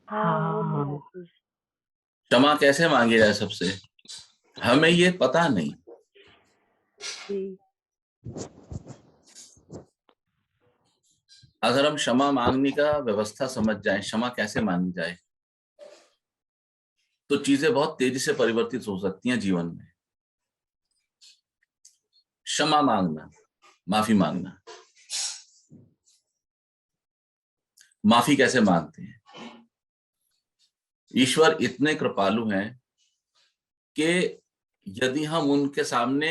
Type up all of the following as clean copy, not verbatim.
हाँ, वो नहीं रहती। क्षमा कैसे मांगी जाए सबसे, हमें ये पता नहीं। जी। अगर हम क्षमा मांगने का व्यवस्था समझ जाए, क्षमा कैसे मांगी जाए, तो चीजें बहुत तेजी से परिवर्तित हो सकती हैं जीवन में। क्षमा मांगना, माफी मांगना। माफी कैसे मांगते हैं? ईश्वर इतने कृपालु हैं कि यदि हम उनके सामने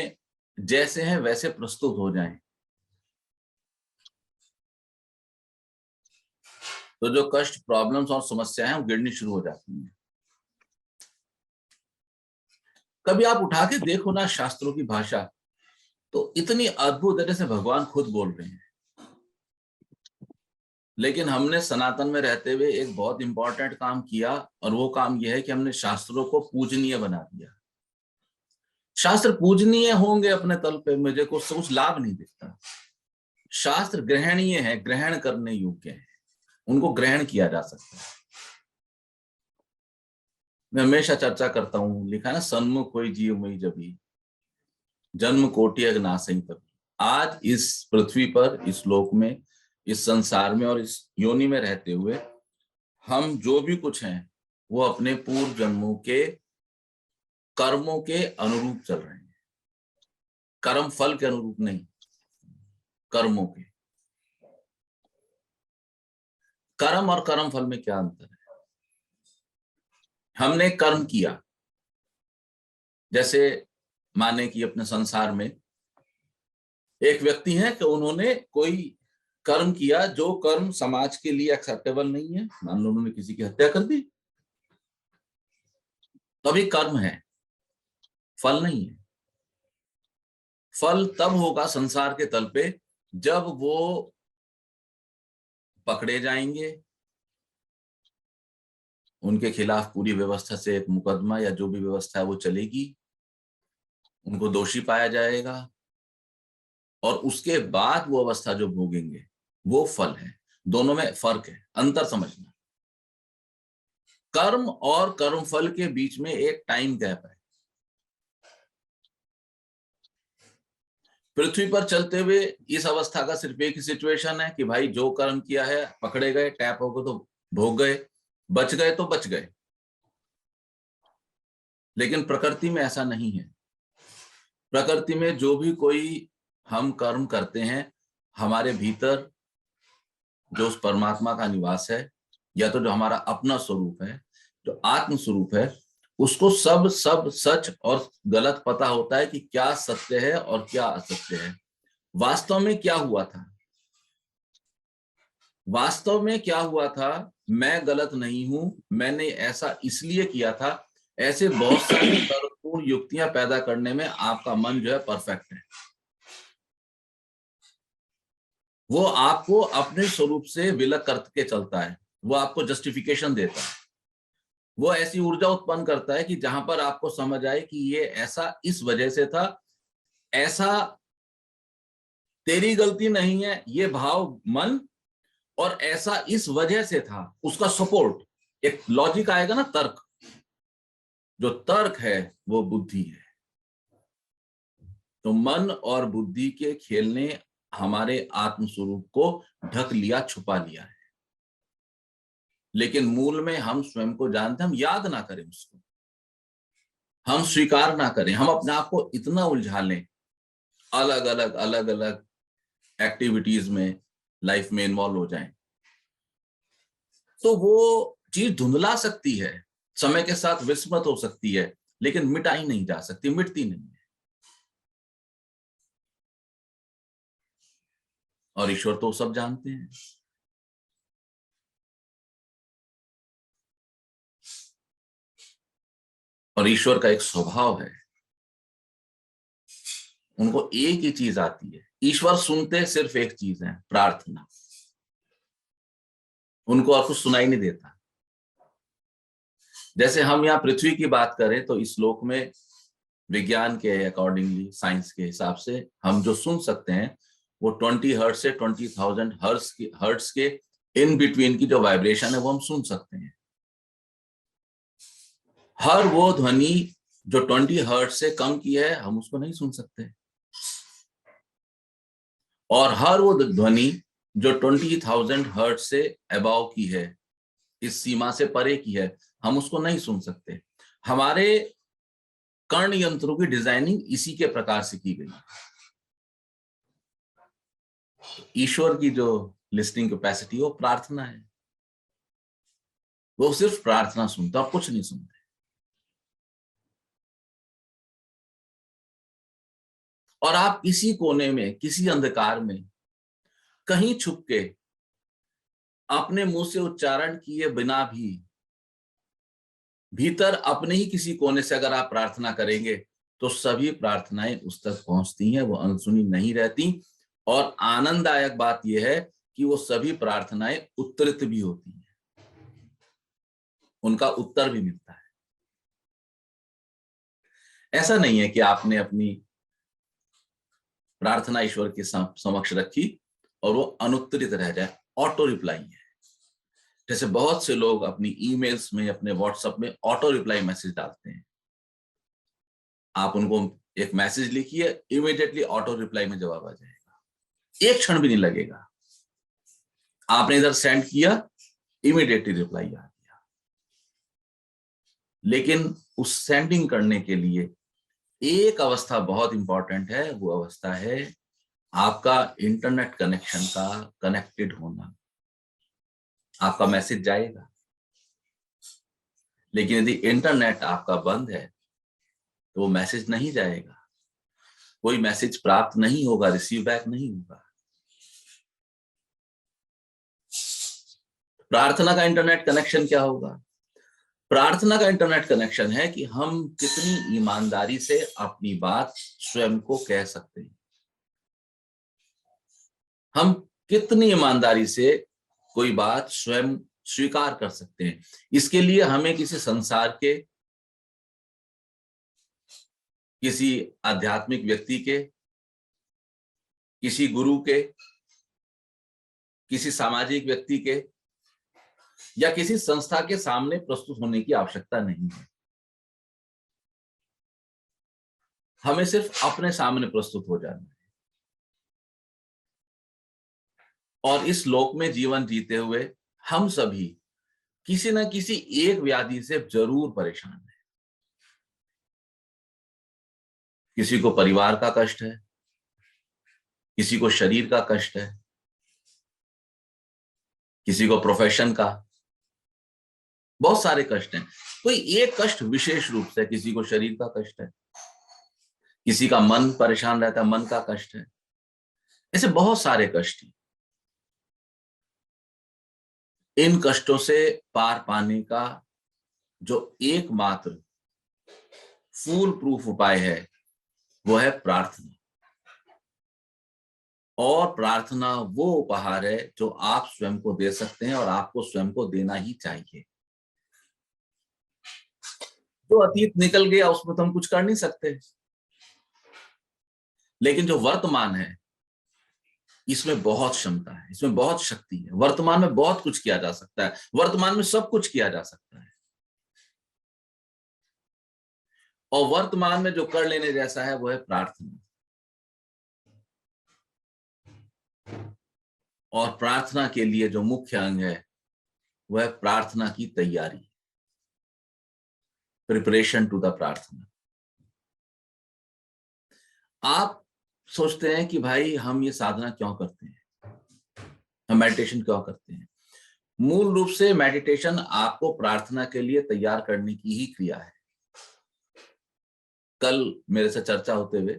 जैसे हैं वैसे प्रस्तुत हो जाएं, तो जो कष्ट, प्रॉब्लम्स और समस्याएं हैं वो गिरनी शुरू हो जाती हैं। कभी आप उठा के देखो ना शास्त्रों की भाषा, तो इतनी अद्भुत तरह से भगवान खुद बोल रहे हैं। लेकिन हमने सनातन में रहते हुए एक बहुत इंपॉर्टेंट काम किया, और वो काम यह है कि हमने शास्त्रों को पूजनीय बना दिया। शास्त्र पूजनीय होंगे अपने तल पे, मुझे कुछ लाभ नहीं दिखता। शास्त्र ग्रहणीय है, ग्रहण करने योग्य है, उनको ग्रहण किया जा सकता है। मैं हमेशा चर्चा करता हूँ, लिखा है ना, सन्मुख कोई जीव मई जबी, जन्म कोटि अगनासई तभी। आज इस पृथ्वी पर, इस लोक में, इस संसार में और इस योनि में रहते हुए हम जो भी कुछ हैं वो अपने पूर्व जन्मों के कर्मों के अनुरूप चल रहे हैं। कर्म फल के अनुरूप नहीं, कर्मों के। कर्म और कर्म फल में क्या अंतर है? हमने कर्म किया, जैसे माने कि अपने संसार में एक व्यक्ति है कि उन्होंने कोई कर्म किया जो कर्म समाज के लिए एक्सेप्टेबल नहीं है। मान लो उन्होंने किसी की हत्या कर दी, तभी कर्म है, फल नहीं है। फल तब होगा संसार के तल पे जब वो पकड़े जाएंगे, उनके खिलाफ पूरी व्यवस्था से एक मुकदमा या जो भी व्यवस्था है वो चलेगी, उनको दोषी पाया जाएगा, और उसके बाद वो अवस्था जो भोगेंगे वो फल है। दोनों में फर्क है, अंतर समझना। कर्म और कर्म फल के बीच में एक टाइम गैप है। पृथ्वी पर चलते हुए इस अवस्था का सिर्फ एक ही सिचुएशन है कि भाई जो कर्म किया है पकड़े गए, टैप हो गए तो भोग गए, बच गए तो बच गए। लेकिन प्रकृति में ऐसा नहीं है। प्रकृति में जो भी कोई हम कर्म करते हैं, हमारे भीतर जो उस परमात्मा का निवास है, या तो जो हमारा अपना स्वरूप है, जो आत्म स्वरूप है, उसको सब सब सच और गलत पता होता है कि क्या सत्य है और क्या असत्य है। वास्तव में क्या हुआ था, वास्तव में क्या हुआ था, मैं गलत नहीं हूं, मैंने ऐसा इसलिए किया था, ऐसे बहुत सारी तर्कपूर्ण युक्तियां पैदा करने में आपका मन जो है परफेक्ट है। वो आपको अपने स्वरूप से विलग करके चलता है, वो आपको जस्टिफिकेशन देता है, वो ऐसी ऊर्जा उत्पन्न करता है कि जहां पर आपको समझ आए कि ये ऐसा इस वजह से था, ऐसा तेरी गलती नहीं है, ये भाव मन, और ऐसा इस वजह से था, उसका सपोर्ट, एक लॉजिक आएगा ना, तर्क। जो तर्क है वो बुद्धि है। तो मन और बुद्धि के खेल ने हमारे आत्म स्वरूप को ढक लिया, छुपा लिया है। लेकिन मूल में हम स्वयं को जानते हैं, हम याद ना करें उसको, हम स्वीकार ना करें, हम अपने आप को इतना उलझा लें अलग अलग एक्टिविटीज में, लाइफ में इन्वॉल्व हो जाएं, तो वो चीज धुंधला सकती है, समय के साथ विस्मृत हो सकती है, लेकिन मिटाई नहीं जा सकती, मिटती नहीं है। और ईश्वर तो सब जानते हैं। और ईश्वर का एक स्वभाव है, उनको एक ही चीज आती है। ईश्वर सुनते सिर्फ एक चीज है, प्रार्थना। उनको और कुछ सुनाई नहीं देता। जैसे हम यहाँ पृथ्वी की बात करें तो इस लोक में विज्ञान के अकॉर्डिंगली, साइंस के हिसाब से हम जो सुन सकते हैं वो 20 हर्ट्ज से 20,000 हर्ट्ज के इन बिटवीन की जो वाइब्रेशन है वो हम सुन सकते हैं। हर वो ध्वनि जो 20 हर्ट्ज से कम की है हम उसको नहीं सुन सकते, और हर वो ध्वनि जो 20,000 हर्ट्ज से अबव की है, इस सीमा से परे की है, हम उसको नहीं सुन सकते। हमारे कर्ण यंत्रों की डिजाइनिंग इसी के प्रकार से की गई है। ईश्वर की जो लिस्निंग कैपेसिटी वो प्रार्थना है, वो सिर्फ प्रार्थना सुनता और कुछ नहीं सुनते। और आप किसी कोने में, किसी अंधकार में, कहीं छुप के, अपने मुंह से उच्चारण किए बिना भी भीतर अपने ही किसी कोने से अगर आप प्रार्थना करेंगे तो सभी प्रार्थनाएं उस तक पहुंचती हैं, वो अनसुनी नहीं रहती। और आनंददायक बात यह है कि वो सभी प्रार्थनाएं उत्तरित भी होती हैं, उनका उत्तर भी मिलता है। ऐसा नहीं है कि आपने अपनी प्रार्थना ईश्वर के समक्ष रखी और वो अनुत्तरित रह जाए, ऑटो रिप्लाई है। जैसे बहुत से लोग अपनी ईमेल्स में, अपने व्हाट्सएप में ऑटो रिप्लाई मैसेज डालते हैं। आप उनको एक मैसेज लिखिए, इमीडिएटली ऑटो रिप्लाई में जवाब आ जाएगा, एक क्षण भी नहीं लगेगा। आपने इधर सेंड किया, इमीडिएटली रिप्लाई आ गया। लेकिन उस सेंडिंग करने के लिए एक अवस्था बहुत इंपॉर्टेंट है, वो अवस्था है आपका इंटरनेट कनेक्शन का कनेक्टेड होना। आपका मैसेज जाएगा, लेकिन यदि इंटरनेट आपका बंद है तो वो मैसेज नहीं जाएगा, कोई मैसेज प्राप्त नहीं होगा, रिसीव बैक नहीं होगा। प्रार्थना का इंटरनेट कनेक्शन क्या होगा? प्रार्थना का इंटरनेट कनेक्शन है कि हम कितनी ईमानदारी से अपनी बात स्वयं को कह सकते हैं, हम कितनी ईमानदारी से कोई बात स्वयं स्वीकार कर सकते हैं। इसके लिए हमें किसी संसार के, किसी आध्यात्मिक व्यक्ति के, किसी गुरु के, किसी सामाजिक व्यक्ति के या किसी संस्था के सामने प्रस्तुत होने की आवश्यकता नहीं है। हमें सिर्फ अपने सामने प्रस्तुत हो जाना है। और इस लोक में जीवन जीते हुए हम सभी किसी न किसी एक व्याधि से जरूर परेशान हैं। किसी को परिवार का कष्ट है, किसी को शरीर का कष्ट है, किसी को प्रोफेशन का, बहुत सारे कष्ट हैं। कोई एक कष्ट विशेष रूप से, किसी को शरीर का कष्ट है, किसी का मन परेशान रहता है, मन का कष्ट है, ऐसे बहुत सारे कष्ट हैं। इन कष्टों से पार पाने का जो एकमात्र फूल प्रूफ उपाय है वो है प्रार्थना। और प्रार्थना वो उपहार है जो आप स्वयं को दे सकते हैं, और आपको स्वयं को देना ही चाहिए। जो अतीत निकल गया उसमें तो हम कुछ कर नहीं सकते, लेकिन जो वर्तमान है इसमें बहुत क्षमता है, इसमें बहुत शक्ति है। वर्तमान में बहुत कुछ किया जा सकता है, वर्तमान में सब कुछ किया जा सकता है। और वर्तमान में जो कर लेने जैसा है वो है प्रार्थना। और प्रार्थना के लिए जो मुख्य अंग है वह है प्रार्थना की तैयारी, प्रिपरेशन टू द प्रार्थना। आप सोचते हैं कि भाई हम ये साधना क्यों करते हैं, हम मेडिटेशन क्यों करते हैं? मूल रूप से मेडिटेशन आपको प्रार्थना के लिए तैयार करने की ही क्रिया है। कल मेरे से चर्चा होते हुए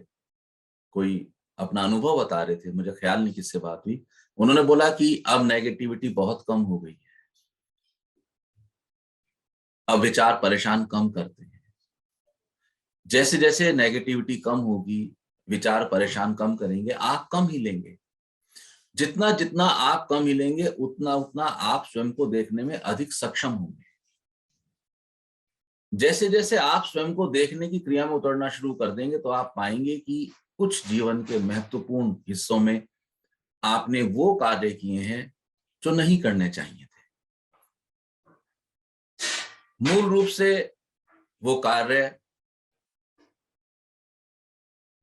कोई अपना अनुभव बता रहे थे, मुझे ख्याल नहीं किससे बात हुई, उन्होंने बोला कि अब नेगेटिविटी बहुत कम हो गई है, अब विचार परेशान कम करते हैं। जैसे जैसे नेगेटिविटी कम होगी, विचार परेशान कम करेंगे, आप कम हिलेंगे। जितना जितना आप कम हिलेंगे उतना उतना आप स्वयं को देखने में अधिक सक्षम होंगे। जैसे जैसे आप स्वयं को देखने की क्रिया में उतरना शुरू कर देंगे तो आप पाएंगे कि कुछ जीवन के महत्वपूर्ण हिस्सों में आपने वो कार्य किए हैं जो नहीं करने चाहिए थे। मूल रूप से वो कार्य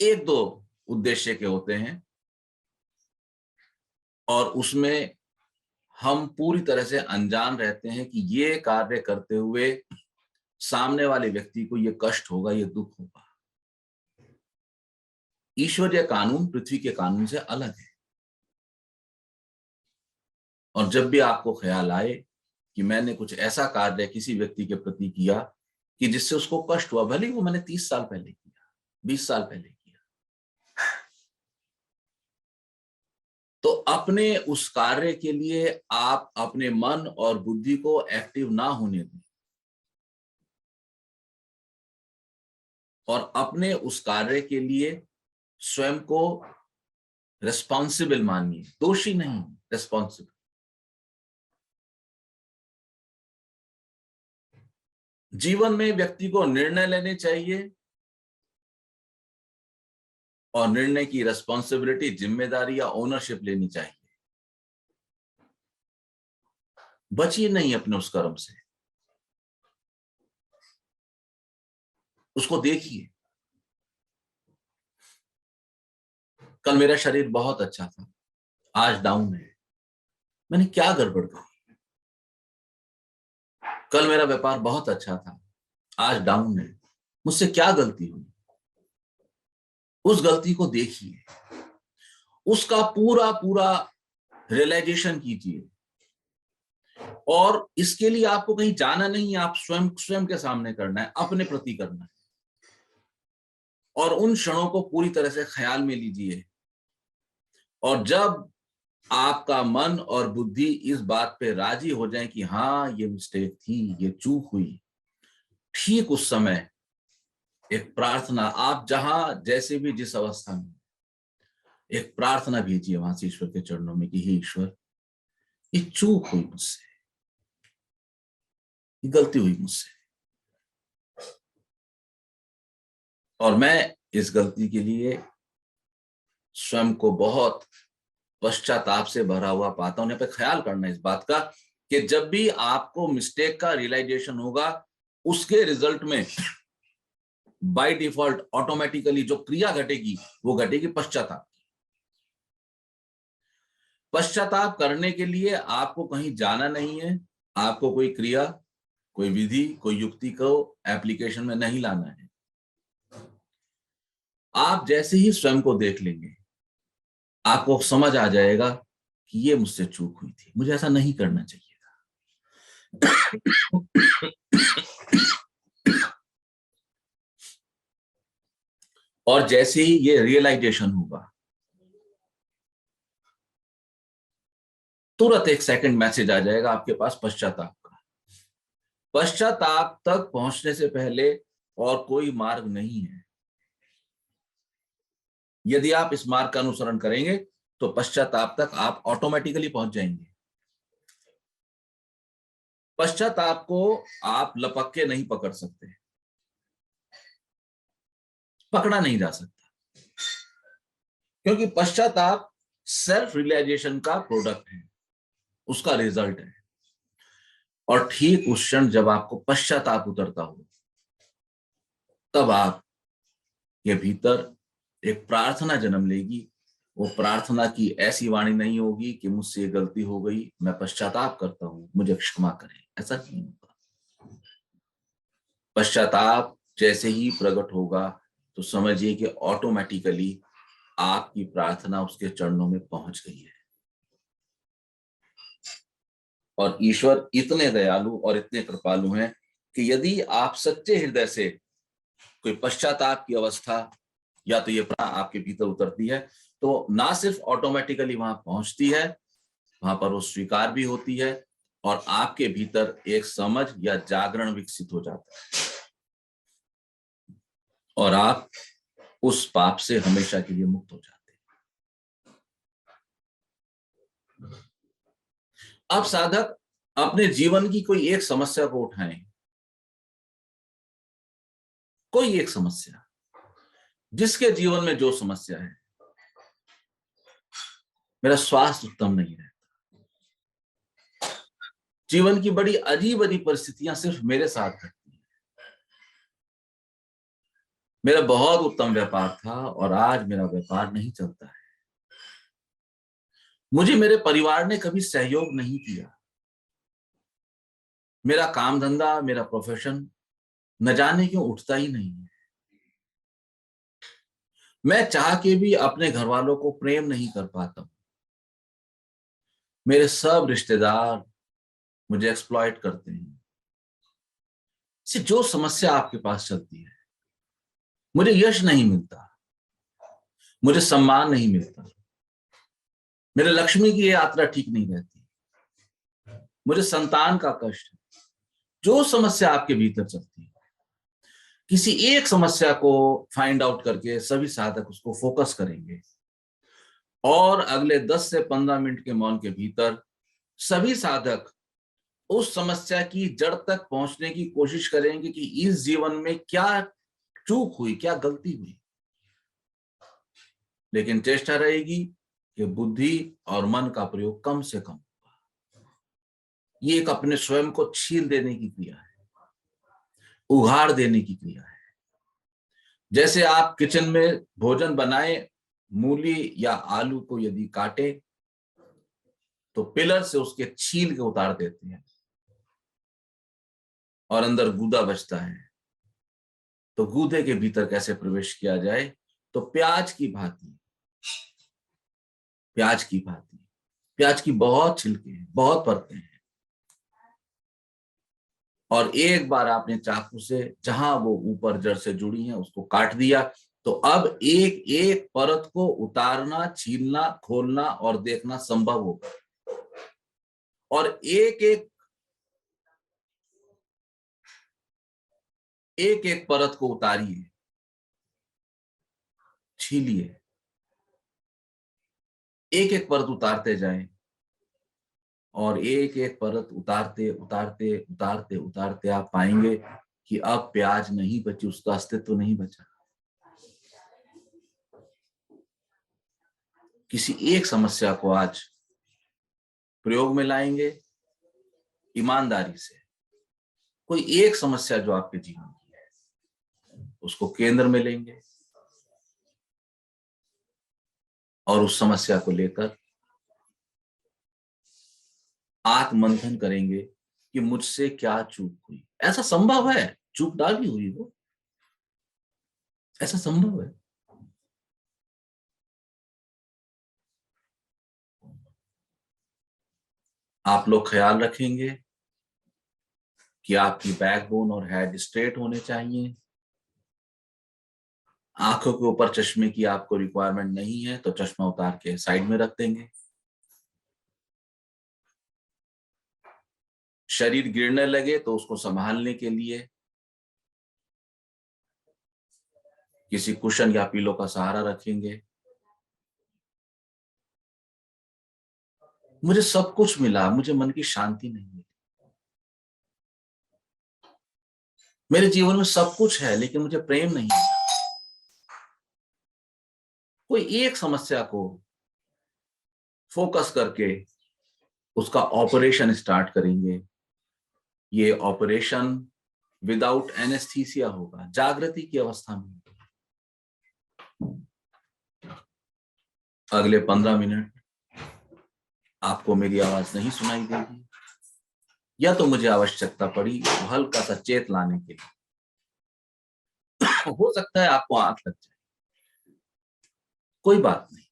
एक दो उद्देश्य के होते हैं और उसमें हम पूरी तरह से अनजान रहते हैं कि ये कार्य करते हुए सामने वाले व्यक्ति को ये कष्ट होगा, ये दुख होगा। ईश्वरीय कानून पृथ्वी के कानून से अलग है। और जब भी आपको ख्याल आए कि मैंने कुछ ऐसा कार्य किसी व्यक्ति के प्रति किया कि जिससे उसको कष्ट हुआ, भले ही वो मैंने 30 साल पहले किया, 20 साल पहले किया, तो अपने उस कार्य के लिए आप अपने मन और बुद्धि को एक्टिव ना होने दें और अपने उस कार्य के लिए स्वयं को रिस्पॉन्सिबल मानिए, दोषी नहीं, रिस्पॉन्सिबल। जीवन में व्यक्ति को निर्णय लेने चाहिए और निर्णय की रिस्पॉन्सिबिलिटी, जिम्मेदारी या ओनरशिप लेनी चाहिए। बचिए नहीं अपने उस कर्म से, उसको देखिए। कल मेरा शरीर बहुत अच्छा था, आज डाउन है, मैंने क्या गड़बड़ करी? कल मेरा व्यापार बहुत अच्छा था, आज डाउन है, मुझसे क्या गलती हुई? उस गलती को देखिए, उसका पूरा पूरा रियलाइजेशन कीजिए। और इसके लिए आपको कहीं जाना नहीं है, आप स्वयं के सामने करना है, अपने प्रति करना है। और उन क्षणों को पूरी तरह से ख्याल में लीजिए। और जब आपका मन और बुद्धि इस बात पे राजी हो जाए कि हाँ ये मिस्टेक थी, ये चूक हुई, ठीक उस समय एक प्रार्थना, आप जहां जैसे भी जिस अवस्था में, एक प्रार्थना भेजिए वहां से ईश्वर के चरणों में कि हे ईश्वर, ये चूक हुई मुझसे, ये गलती हुई मुझसे, और मैं इस गलती के लिए स्वयं को बहुत पश्चाताप से भरा हुआ पाता हूं। पे ख्याल करना इस बात का कि जब भी आपको मिस्टेक का रियलाइजेशन होगा, उसके रिजल्ट में बाय डिफॉल्ट ऑटोमेटिकली जो क्रिया घटेगी वो घटेगी पश्चाताप। पश्चाताप करने के लिए आपको कहीं जाना नहीं है, आपको कोई क्रिया, कोई विधि, कोई युक्ति को एप्लीकेशन में नहीं लाना है। आप जैसे ही स्वयं को देख लेंगे, आपको समझ आ जाएगा कि ये मुझसे चूक हुई थी, मुझे ऐसा नहीं करना चाहिए था। और जैसे ही ये रियलाइजेशन होगा, तुरंत एक सेकंड मैसेज आ जाएगा आपके पास पश्चाताप का। पश्चाताप तक पहुंचने से पहले और कोई मार्ग नहीं है। यदि आप इस मार्ग का अनुसरण करेंगे तो पश्चाताप तक आप ऑटोमेटिकली पहुंच जाएंगे। पश्चाताप को आप लपक के नहीं पकड़ सकते, पकड़ा नहीं जा सकता, क्योंकि पश्चाताप सेल्फ रियलाइजेशन का प्रोडक्ट है, उसका रिजल्ट है। और ठीक उस क्षण जब आपको पश्चाताप उतरता हो, तब आप के भीतर एक प्रार्थना जन्म लेगी। वो प्रार्थना की ऐसी वाणी नहीं होगी कि मुझसे ये गलती हो गई, मैं पश्चाताप करता हूं, मुझे क्षमा करें, ऐसा नहीं होगा। पश्चाताप जैसे ही प्रकट होगा तो समझिए कि ऑटोमेटिकली आपकी प्रार्थना उसके चरणों में पहुंच गई है। और ईश्वर इतने दयालु और इतने कृपालु हैं कि यदि आप सच्चे हृदय से कोई पश्चाताप की अवस्था या तो ये प्रार्थना आपके भीतर उतरती है, तो ना सिर्फ ऑटोमेटिकली वहां पहुंचती है, वहां पर वो स्वीकार भी होती है और आपके भीतर एक समझ या जागरण विकसित हो जाता है और आप उस पाप से हमेशा के लिए मुक्त हो जाते हैं। अब साधक अपने जीवन की कोई एक समस्या को उठाएं, कोई एक समस्या, जिसके जीवन में जो समस्या है, मेरा स्वास्थ्य उत्तम नहीं रहता, जीवन की बड़ी अजीब अजीब परिस्थितियां सिर्फ मेरे साथ घटती हैं, मेरा बहुत उत्तम व्यापार था और आज मेरा व्यापार नहीं चलता है। मुझे मेरे परिवार ने कभी सहयोग नहीं किया। मेरा काम धंधा, मेरा प्रोफेशन न जाने क्यों उठता ही नहीं है। मैं चाह के भी अपने घर वालों को प्रेम नहीं कर पाता हूं। मेरे सब रिश्तेदार मुझे एक्सप्लॉइट करते हैं। जो समस्या आपके पास चलती है, मुझे यश नहीं मिलता, मुझे सम्मान नहीं मिलता, मेरे लक्ष्मी की यात्रा ठीक नहीं रहती, मुझे संतान का कष्ट है। जो समस्या आपके भीतर चलती है, किसी एक समस्या को फाइंड आउट करके सभी साधक उसको फोकस करेंगे और अगले 10 से 15 मिनट के मौन के भीतर सभी साधक उस समस्या की जड़ तक पहुंचने की कोशिश करेंगे कि इस जीवन में क्या चूक हुई, क्या गलती हुई। लेकिन चेष्टा रहेगी कि बुद्धि और मन का प्रयोग कम से कम होगा। ये एक अपने स्वयं को छील देने की क्रिया है, उघाड़ देने की क्रिया है। जैसे आप किचन में भोजन बनाए, मूली या आलू को यदि काटे तो पिलर से उसके छील के उतार देते हैं और अंदर गूदा बचता है। तो गूदे के भीतर कैसे प्रवेश किया जाए? तो प्याज की भांति, प्याज की भांति। प्याज की बहुत छिलके हैं, बहुत परतें हैं, और एक बार आपने चाकू से जहां वो ऊपर जड़ से जुड़ी हैं उसको काट दिया, तो अब एक एक परत को उतारना, छीलना, खोलना और देखना संभव होगा। और एक एक परत को उतारिए, छीलिए, एक एक परत उतारते जाएं और एक एक परत उतारते उतारते उतारते उतारते आप पाएंगे कि अब प्याज नहीं बची, उसका अस्तित्व नहीं बचा। किसी एक समस्या को आज प्रयोग में लाएंगे, ईमानदारी से। कोई एक समस्या जो आपके जीवन की है उसको केंद्र में लेंगे और उस समस्या को लेकर आत्ममंथन करेंगे कि मुझसे क्या चूक हुई। ऐसा संभव है, चूक डाली हुई हो, ऐसा संभव है। आप लोग ख्याल रखेंगे कि आपकी बैकबोन और हेड स्ट्रेट होने चाहिए। आंखों के ऊपर चश्मे की आपको रिक्वायरमेंट नहीं है तो चश्मा उतार के साइड में रख देंगे। शरीर गिरने लगे तो उसको संभालने के लिए किसी कुशन या पीलो का सहारा रखेंगे। मुझे सब कुछ मिला, मुझे मन की शांति नहीं मिली। मेरे जीवन में सब कुछ है लेकिन मुझे प्रेम नहीं है। कोई एक समस्या को फोकस करके उसका ऑपरेशन स्टार्ट करेंगे। ये ऑपरेशन विदाउट एनेस्थीसिया होगा, जागृति की अवस्था में। अगले 15 मिनट आपको मेरी आवाज नहीं सुनाई देगी, या तो मुझे आवश्यकता पड़ी हल्का सा चेत लाने के लिए। हो सकता है आपको आंख लग जाए, कोई बात नहीं।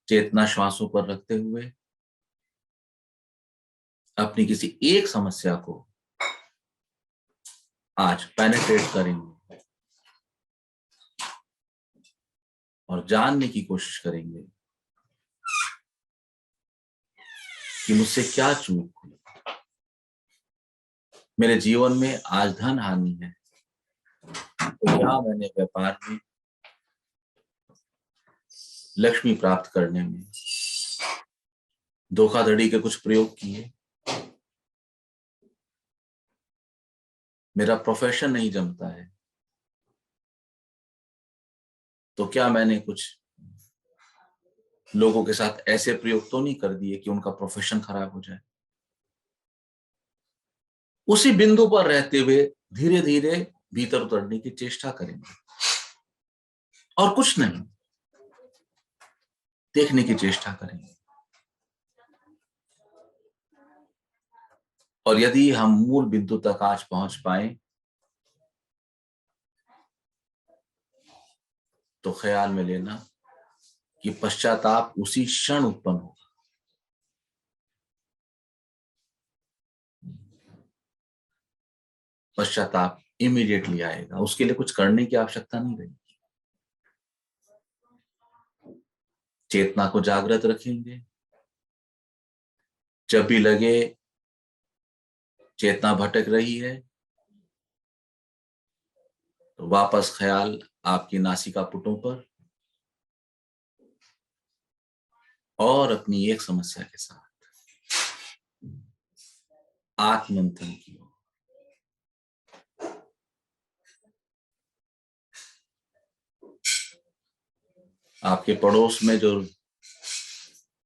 चेतना श्वासों पर रखते हुए अपनी किसी एक समस्या को आज पेनिट्रेट करेंगे और जानने की कोशिश करेंगे कि मुझसे क्या चूक हुई। मेरे जीवन में आज धन हानि है तो क्या मैंने व्यापार में, लक्ष्मी प्राप्त करने में धोखाधड़ी के कुछ प्रयोग किए। मेरा प्रोफेशन नहीं जमता है तो क्या मैंने कुछ लोगों के साथ ऐसे प्रयोग तो नहीं कर दिए कि उनका प्रोफेशन खराब हो जाए। उसी बिंदु पर रहते हुए धीरे धीरे भीतर उतरने की चेष्टा करेंगे और कुछ नहीं, देखने की चेष्टा करेंगे। और यदि हम मूल बिंदु तक आज पहुंच पाए तो ख्याल में लेना कि पश्चाताप उसी क्षण उत्पन्न होगा। पश्चाताप इमीडिएटली आएगा, उसके लिए कुछ करने की आवश्यकता नहीं रहेगी। चेतना को जागृत रखेंगे। जब भी लगे चेतना भटक रही है तो वापस ख्याल आपकी नासिका पुटों पर और अपनी एक समस्या के साथ आत्ममंथन की ओर। आपके पड़ोस में जो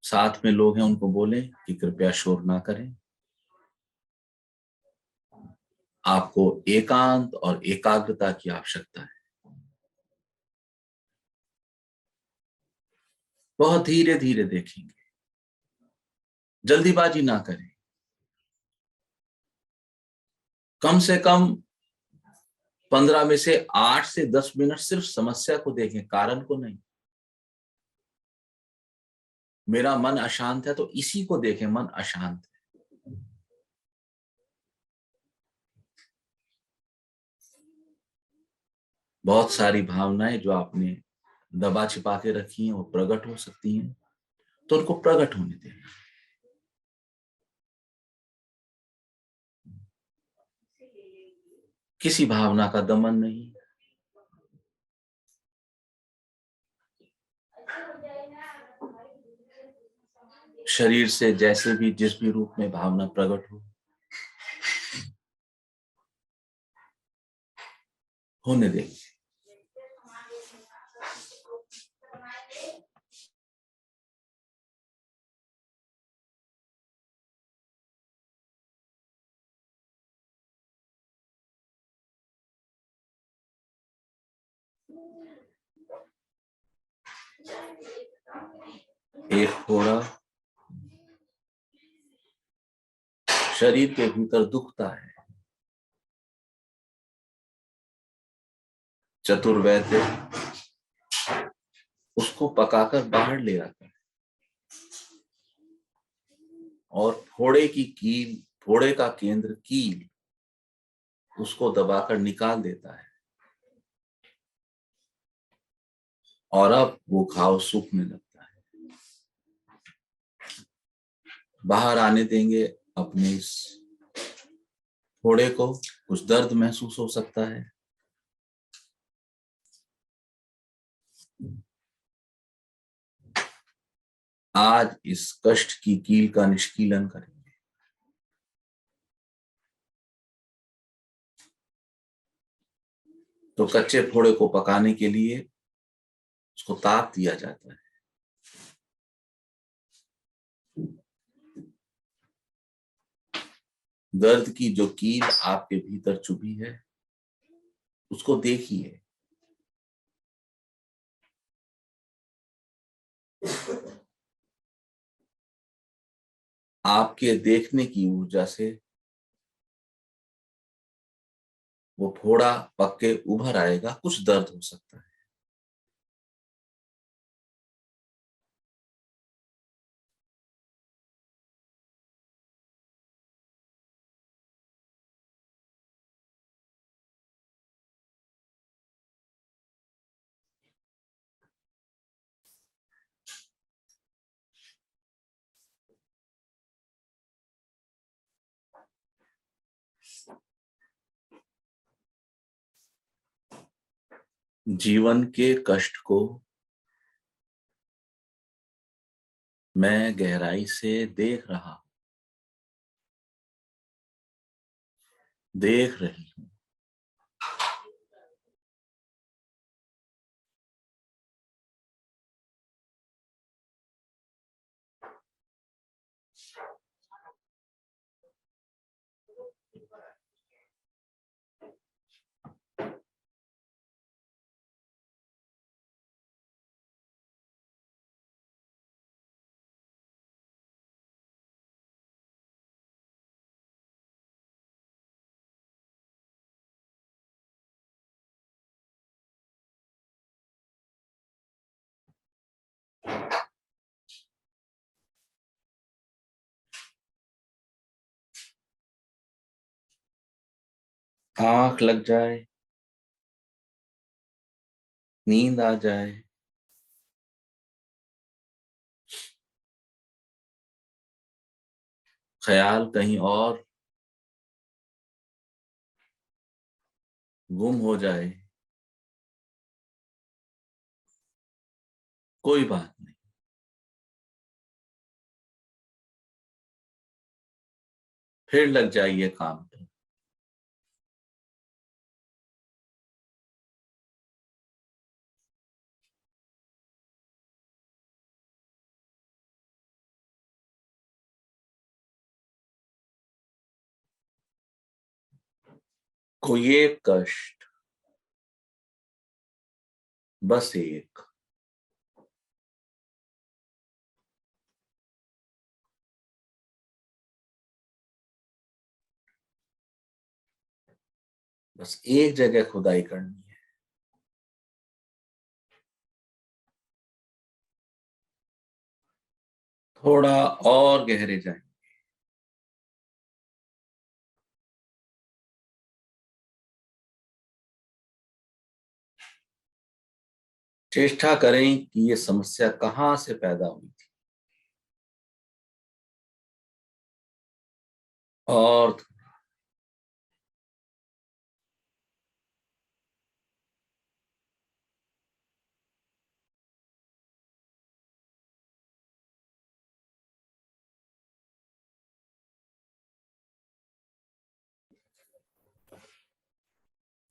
साथ में लोग हैं उनको बोलें कि कृपया शोर ना करें। आपको एकांत और एकाग्रता की आवश्यकता है। बहुत धीरे धीरे देखेंगे, जल्दीबाजी ना करें। कम से कम 15 में से 8 से 10 मिनट सिर्फ समस्या को देखें, कारण को नहीं। मेरा मन अशांत है तो इसी को देखें, मन अशांत है। बहुत सारी भावनाएं जो आपने दबा छिपा के रखी हैं वो प्रकट हो सकती हैं, तो उनको प्रकट होने देना। किसी भावना का दमन नहीं। शरीर से जैसे भी जिस भी रूप में भावना प्रकट हो, होने देंगे। एक थोड़ा शरीर के भीतर दुखता है। चतुर्वैद्य उसको पकाकर बाहर ले आता है और फोड़े का केंद्र कील उसको दबाकर निकाल देता है और अब वो घाव सूखने लगता है। बाहर आने देंगे अपने इस फोड़े को। कुछ दर्द महसूस हो सकता है। आज इस कष्ट की कील का निष्कीलन करेंगे। तो कच्चे फोड़े को पकाने के लिए उसको ताप दिया जाता है। दर्द की जो कील आपके भीतर चुभी है उसको देखिए। आपके देखने की ऊर्जा से वो फोड़ा पक के उभर आएगा। कुछ दर्द हो सकता है। जीवन के कष्ट को मैं गहराई से देख रहा हूं, देख रही हूं। आंख लग जाए, नींद आ जाए, ख्याल कहीं और गुम हो जाए, कोई बात नहीं। फिर लग जाइए काम पे। कोई एक कष्ट, बस एक, बस एक जगह खुदाई करनी है। थोड़ा और गहरे जाए। चेष्टा करें कि ये समस्या कहाँ से पैदा हुई थी, और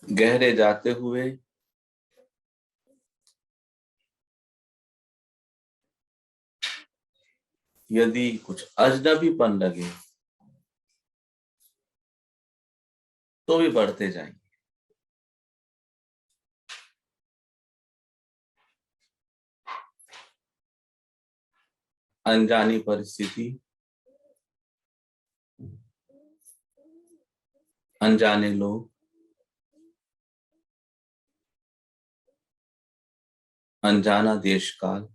गहरे जाते हुए यदि कुछ अजनबीपन लगे तो भी बढ़ते जाएंगे। अनजानी परिस्थिति, अनजाने लोग, अनजाना देश काल,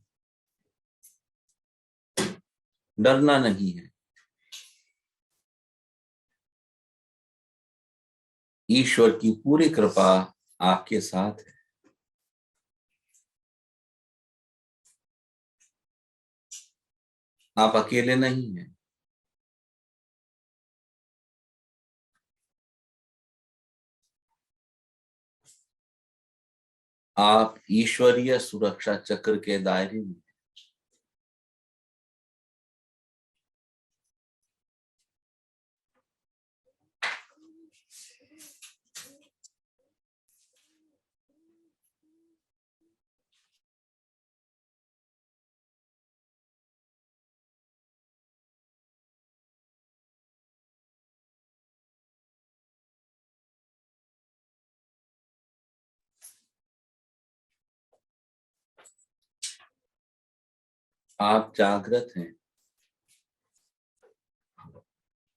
डरना नहीं है। ईश्वर की पूरी कृपा आपके साथ है। आप अकेले नहीं हैं। आप ईश्वरीय सुरक्षा चक्र के दायरे में। आप जागृत हैं।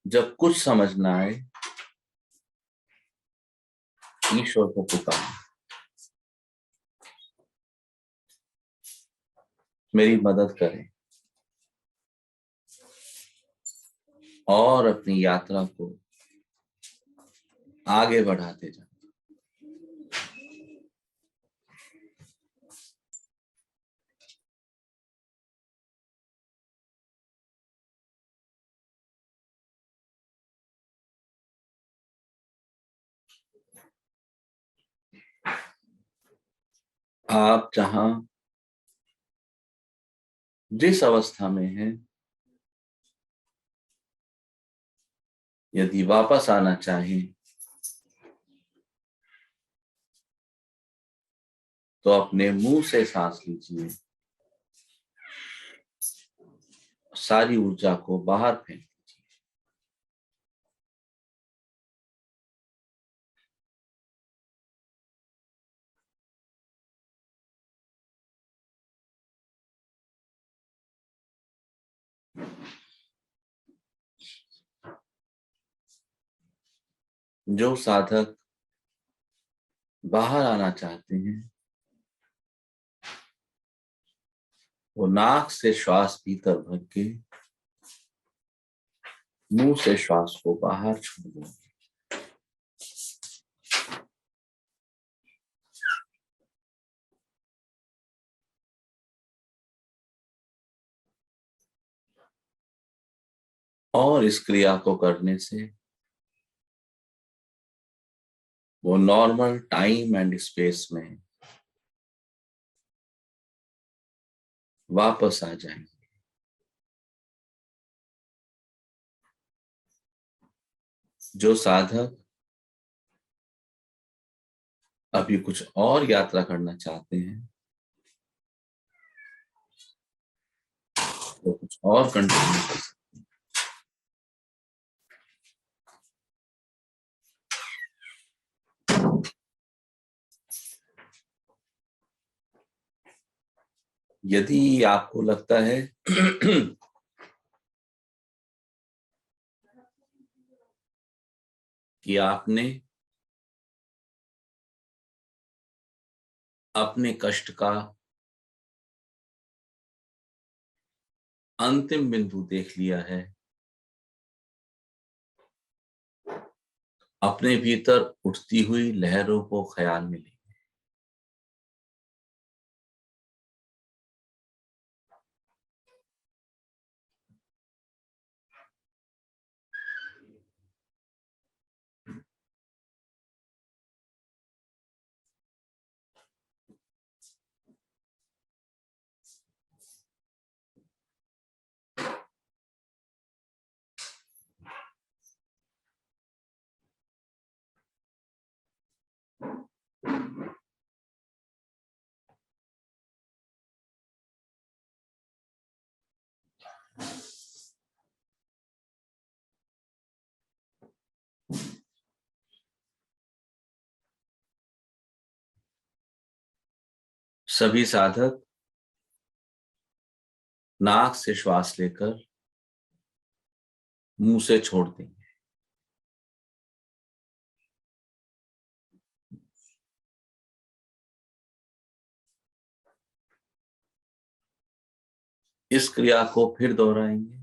जब कुछ समझ ना आए, ईश्वर को पुकारें, मेरी मदद करें, और अपनी यात्रा को आगे बढ़ाते जाएं। आप जहां जिस अवस्था में हैं, यदि वापस आना चाहें तो अपने मुंह से सांस लीजिए, सारी ऊर्जा को बाहर फेंक। जो साधक बाहर आना चाहते हैं वो नाक से श्वास भीतर भर के मुंह से श्वास को बाहर छोड़ दें। और इस क्रिया को करने से वो नॉर्मल टाइम एंड स्पेस में वापस आ जाएंगे। जो साधक अभी कुछ और यात्रा करना चाहते हैं वो कुछ और कंटिन्यू कर सकते हैं। यदि आपको लगता है कि आपने अपने कष्ट का अंतिम बिंदु देख लिया है, अपने भीतर उठती हुई लहरों को ख्याल में ली। सभी साधक नाक से श्वास लेकर मुंह से छोड़ देंगे। इस क्रिया को फिर दोहराएंगे।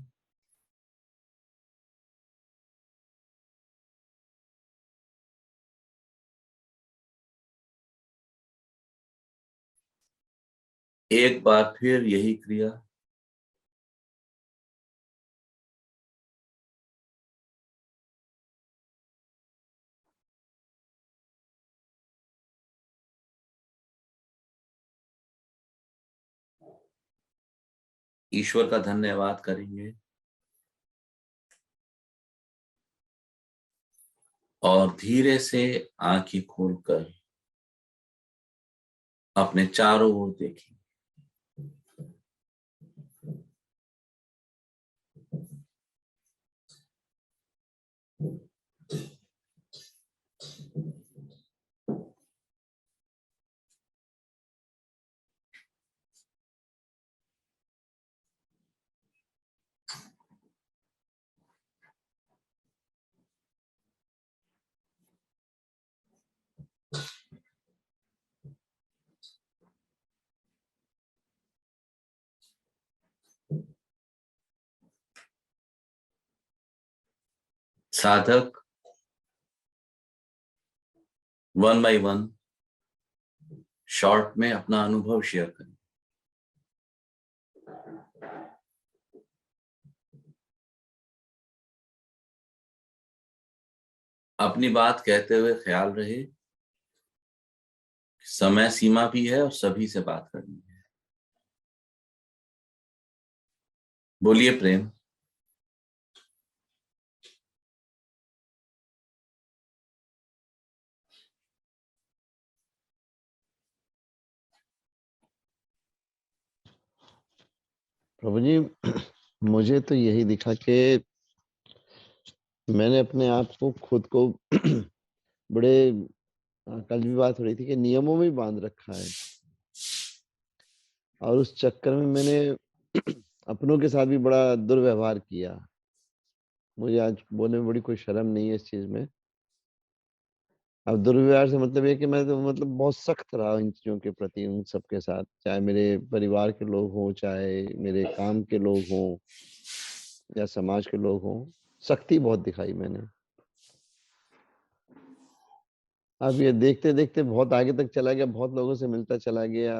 एक बार फिर यही क्रिया ईश्वर का धन्यवाद करेंगे और धीरे से आंखें खोलकर अपने चारों ओर देखें। साधक 1 by 1 शॉर्ट में अपना अनुभव शेयर करें। अपनी बात कहते हुए ख्याल रहे समय सीमा भी है और सभी से बात करनी है। बोलिए प्रेम। प्रभु जी, मुझे तो यही दिखा कि मैंने अपने आप को खुद को बड़े कल भी बात हो रही थी कि नियमों में बांध रखा है और उस चक्कर में मैंने अपनों के साथ भी बड़ा दुर्व्यवहार किया। मुझे आज बोलने में बड़ी कोई शर्म नहीं है इस चीज में। अब दुर्व्यवहार से मतलब ये कि मैं तो मतलब बहुत सख्त रहा इन चीजों के प्रति, उन सबके साथ, चाहे मेरे परिवार के लोग हों, चाहे मेरे काम के लोग हों या समाज के लोग हों, सख्ती बहुत दिखाई मैंने। अब ये देखते देखते बहुत आगे तक चला गया, बहुत लोगों से मिलता चला गया।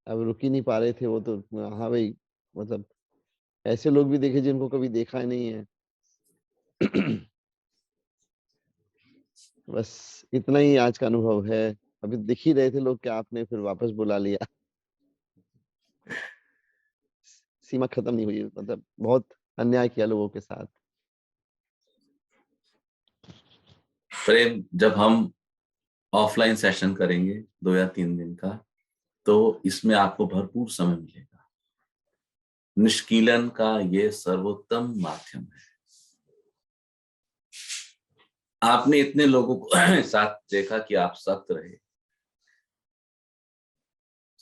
अब रुक ही नहीं पा रहे थे वो तो, हाँ भाई, मतलब ऐसे लोग भी देखे जिनको कभी देखा ही नहीं है। बस इतना ही आज का अनुभव है। अभी दिख ही रहे थे लोग कि आपने फिर वापस बुला लिया। सीमा खत्म नहीं हुई, मतलब बहुत अन्याय किया लोगों के साथ। प्रेम, जब हम ऑफलाइन सेशन करेंगे 2 या 3 दिन का, तो इसमें आपको भरपूर समय मिलेगा। निष्कीलन का ये सर्वोत्तम माध्यम है। आपने इतने लोगों को साथ देखा कि आप सख्त रहे,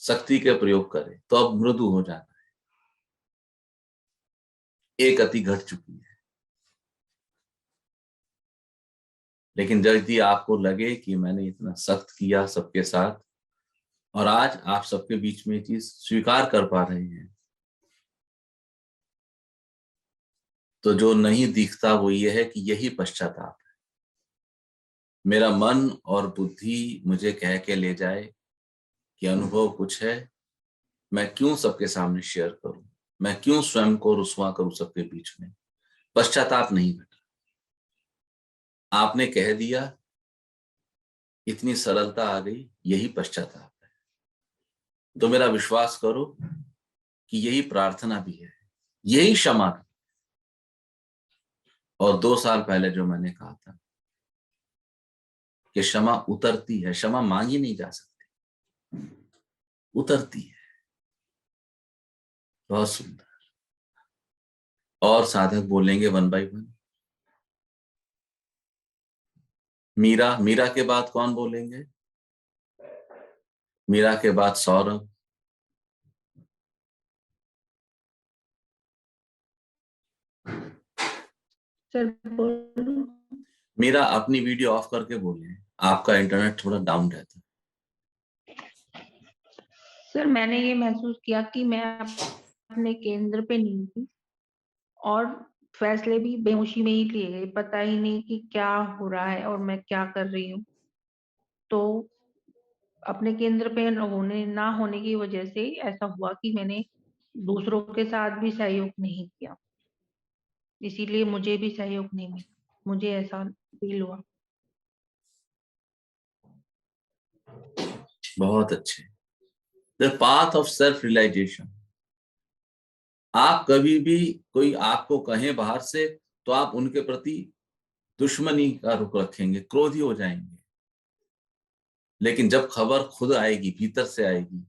शक्ति के प्रयोग करें, तो अब मृदु हो जाना है। एक अति घट चुकी है, लेकिन यदि आपको लगे कि मैंने इतना सख्त किया सबके साथ और आज आप सबके बीच में ये चीज स्वीकार कर पा रहे हैं, तो जो नहीं दिखता वो ये है कि यही पश्चाताप है। मेरा मन और बुद्धि मुझे कह के ले जाए कि अनुभव कुछ है, मैं क्यों सबके सामने शेयर करूं, मैं क्यों स्वयं को रुसवा करूं सबके बीच में। पश्चाताप नहीं घटा, आपने कह दिया, इतनी सरलता आ गई, यही पश्चाताप है। तो मेरा विश्वास करो कि यही प्रार्थना भी है, यही क्षमा भी। और 2 साल पहले जो मैंने कहा था कि क्षमा उतरती है, क्षमा मांगी नहीं जा सकती, उतरती है। बहुत सुंदर। और साधक बोलेंगे 1 by 1। मीरा, मीरा के बाद कौन बोलेंगे? मीरा के बाद सौरभ। सर बोलूं? मीरा अपनी वीडियो ऑफ करके बोले, आपका इंटरनेट थोड़ा डाउन रहता है। सर मैंने ये महसूस किया कि मैं अपने केंद्र पे नहीं थी और फैसले भी बेहोशी में ही लिए गए, पता ही नहीं कि क्या हो रहा है और मैं क्या कर रही हूँ। तो अपने केंद्र पे ना होने की वजह से ऐसा हुआ कि मैंने दूसरों के साथ भी सहयोग नहीं किया, इसीलिए मुझे भी सहयोग नहीं मिला, मुझे ऐसा फील हुआ। बहुत अच्छे। The path of self realisation. आप कभी भी कोई आपको कहे बाहर से, तो आप उनके प्रति दुश्मनी का रुख रखेंगे, क्रोधी हो जाएंगे। लेकिन जब खबर खुद आएगी, भीतर से आएगी,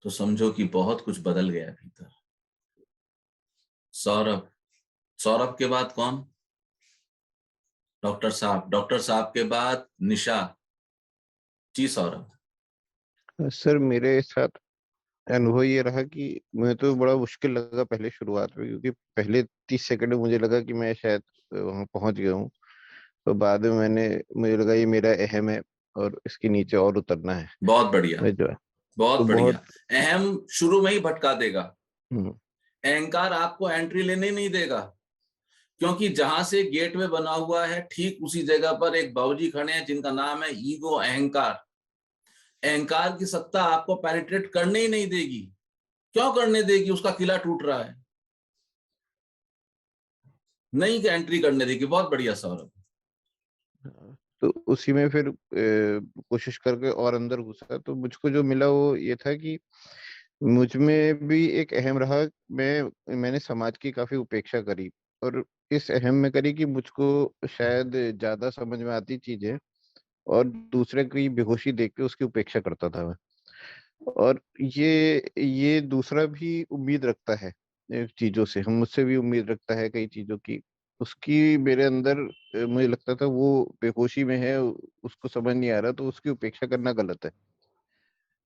तो समझो कि बहुत कुछ बदल गया भीतर। सौरभ, सौरभ के बाद कौन? डॉक्टर साहब, डॉक्टर साहब के बाद निशा। जी सौरभ। सर मेरे साथ अनुभव ये रहा कि मुझे तो बड़ा मुश्किल लगा पहले शुरुआत में, क्योंकि पहले 30 सेकंड में मुझे लगा कि मैं शायद वहां पहुंच गया हूँ। तो बाद में मुझे लगा ये मेरा अहम है और इसके नीचे और उतरना है। बहुत बढ़िया, मैं जो है बहुत तो बढ़िया। बहुत अहम शुरू में ही भटका देगा। हम्म, अहंकार आपको एंट्री लेने नहीं देगा, क्योंकि जहां से गेट वे बना हुआ है, ठीक उसी जगह पर एक बाबूजी खड़े हैं जिनका नाम है ईगो, अहंकार। अहंकार की सत्ता आपको पेनिट्रेट करने ही नहीं देगी। क्यों करने देगी? उसका किला टूट रहा है, नहीं एंट्री करने देगी। बहुत बढ़िया सौरभ। तो उसी में फिर कोशिश करके और अंदर घुसा, तो मुझको जो मिला वो ये था कि मुझ में भी एक अहम रहा। मैंने समाज की काफी उपेक्षा करी, और इस अहम में करी कि मुझको शायद ज्यादा समझ में आती चीजें, और दूसरे की बेहोशी देख के उसकी उपेक्षा करता था मैं। और ये दूसरा भी उम्मीद रखता है चीजों से, हम मुझसे भी उम्मीद रखता है कई चीजों की। उसकी मेरे अंदर मुझे लगता था वो बेहोशी में है, उसको समझ नहीं आ रहा, तो उसकी उपेक्षा करना गलत है।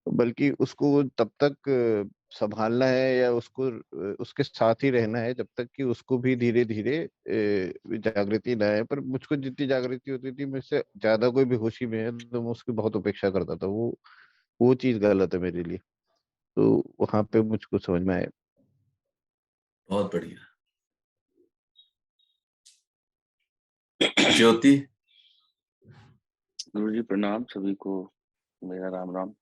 बल्कि उसको तब तक संभालना है, या उसके साथ ही रहना है जब तक कि उसको भी धीरे धीरे जागृति ना है। पर मुझको जितनी जागृति होती थी, मुझसे ज्यादा कोई बेहोशी में है तो मैं उसकी बहुत उपेक्षा करता था। वो चीज गलत है मेरे लिए। तो वहां पे मुझको समझ में आया। बहुत बढ़िया। ज्योति। गुरु जी प्रणाम सभी को, मेरा राम राम।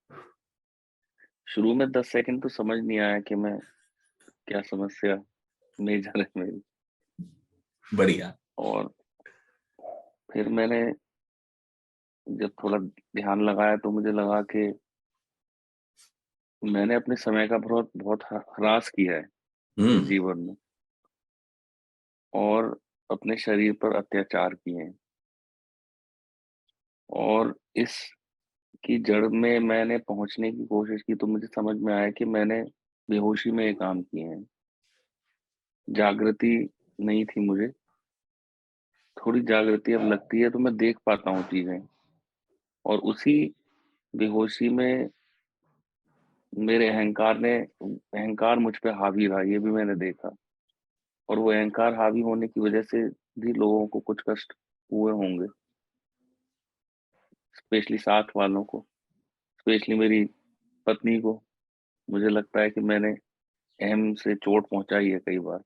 शुरू में 10 सेकंड तो समझ नहीं आया कि मैं क्या समस्या मेजर है मेरी। बढ़िया। और फिर मैंने जब थोड़ा ध्यान लगाया तो मुझे लगा कि मैंने अपने समय का बहुत बहुत ह्रास किया है इस जीवन में, और अपने शरीर पर अत्याचार किए हैं, और इस की जड़ में मैंने पहुंचने की कोशिश की तो मुझे समझ में आया कि मैंने बेहोशी में ये काम किए हैं। जागृति नहीं थी मुझे, थोड़ी जागृति अब लगती है तो मैं देख पाता हूँ चीजें, और उसी बेहोशी में मेरे अहंकार मुझ पे हावी रहा, ये भी मैंने देखा। और वो अहंकार हावी होने की वजह से भी लोगों को कुछ कष्ट हुए होंगे, स्पेशली साथ वालों को, स्पेशली मेरी पत्नी को। मुझे लगता है कि मैंने अहम से चोट पहुंचाई है कई बार,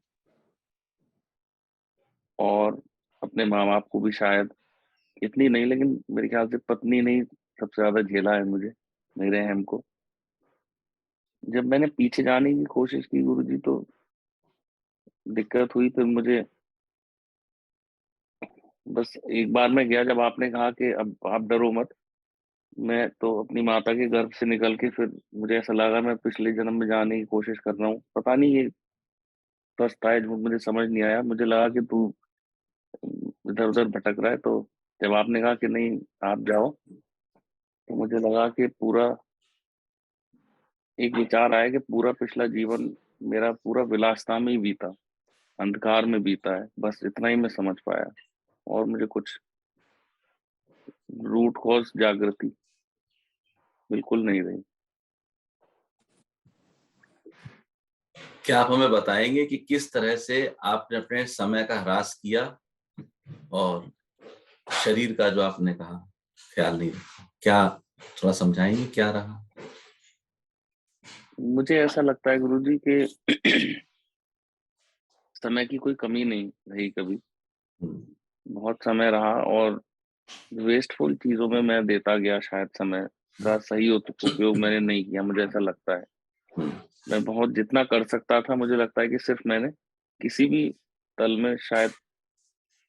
और अपने माँ बाप को भी शायद इतनी नहीं, लेकिन मेरे ख्याल से पत्नी ने ही सबसे ज्यादा झेला है मुझे, मेरे अहम को। जब मैंने पीछे जाने की कोशिश की गुरुजी तो दिक्कत हुई। फिर मुझे बस एक बार मैं गया जब आपने कहा कि अब आप डरो मत, मैं तो अपनी माता के गर्भ से निकल के फिर मुझे ऐसा लगा मैं पिछले जन्म में जाने की कोशिश कर रहा हूँ। पता नहीं ये सच था या झूठ, मुझे समझ नहीं आया। मुझे लगा कि तू इधर उधर भटक रहा है, तो जब आपने कहा कि नहीं आप जाओ, तो मुझे लगा कि पूरा एक विचार आया कि पूरा पिछला जीवन मेरा पूरा विलासिता में ही बीता, अंधकार में बीता है। बस इतना ही मैं समझ पाया, और मुझे कुछ रूट कॉज जागृति बिल्कुल नहीं रही। क्या आप हमें बताएंगे कि किस तरह से आपने अपने समय का ह्रास किया और शरीर का जो आपने कहा ख्याल नहीं रखा, क्या थोड़ा समझाएंगे क्या रहा? मुझे ऐसा लगता है गुरुजी कि समय की कोई कमी नहीं रही कभी, बहुत समय रहा, और वेस्टफुल चीजों में मैं देता गया। शायद समय का सही उपयोग मैंने नहीं किया, मुझे ऐसा लगता है। मैं बहुत जितना कर सकता था, मुझे लगता है कि सिर्फ मैंने किसी भी तल में शायद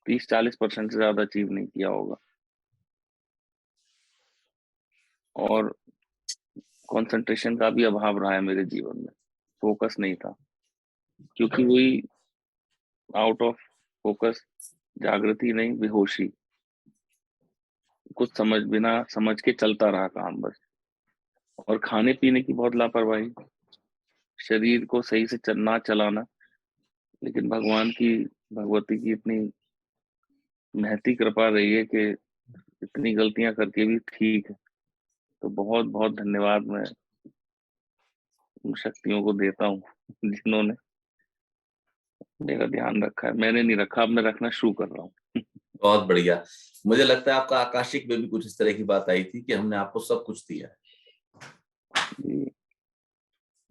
30-40% से ज्यादा अचीव नहीं किया होगा। और कंसंट्रेशन का भी अभाव रहा है मेरे जीवन में, फोकस नहीं था, क्योंकि वही आउट ऑफ फोकस, जागृति नहीं, बेहोशी, कुछ बिना समझ के चलता रहा काम बस। और खाने पीने की बहुत लापरवाही, शरीर को सही से ना चलाना। लेकिन भगवती की इतनी महती कृपा रही है कि इतनी गलतियां करके भी ठीक है। तो बहुत बहुत धन्यवाद मैं उन शक्तियों को देता हूँ जिन्होंने मेरा ध्यान रखा है। मैंने नहीं रखा, अब मैं रखना शुरू कर रहा हूँ। बहुत बढ़िया। मुझे लगता है आपका आकाशिक में भी कुछ इस तरह की बात आई थी कि हमने आपको सब कुछ दिया है। जी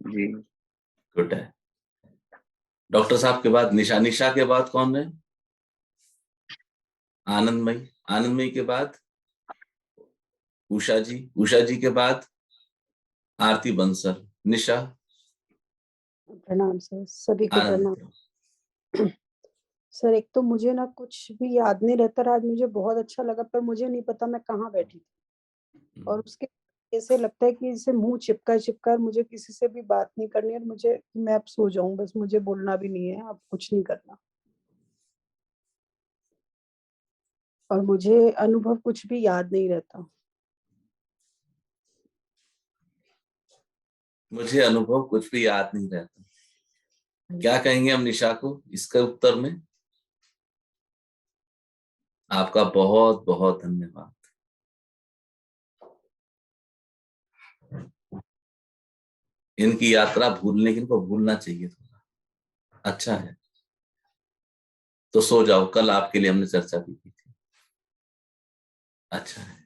जी। गुड है। डॉक्टर साहब के बाद निशा के बाद कौन है? आनंदमयी के बाद उषा जी के बाद आरती बंसल। निशा। प्रणाम सर, सभी को प्रणाम। सर एक तो मुझे ना कुछ भी याद नहीं रहता, आज मुझे बहुत अच्छा लगा, पर मुझे नहीं पता मैं कहाँ बैठी थी। और उसके ऐसे लगता है कि जैसे मुंह चिपका मुझे किसी से भी बात नहीं करनी है, और मुझे मैं अब सो जाऊं, बस मुझे बोलना भी नहीं है, अब कुछ नहीं करना। और मुझे अनुभव कुछ भी याद नहीं रहता। मुझे अनुभव कुछ भी याद नहीं रहता। क्या कहेंगे हम निशा को इसके उत्तर में? आपका बहुत बहुत धन्यवाद। इनकी यात्रा भूलने की, इनको भूलना चाहिए थोड़ा। अच्छा है, तो सो जाओ, कल आपके लिए हमने चर्चा भी की थी। अच्छा है।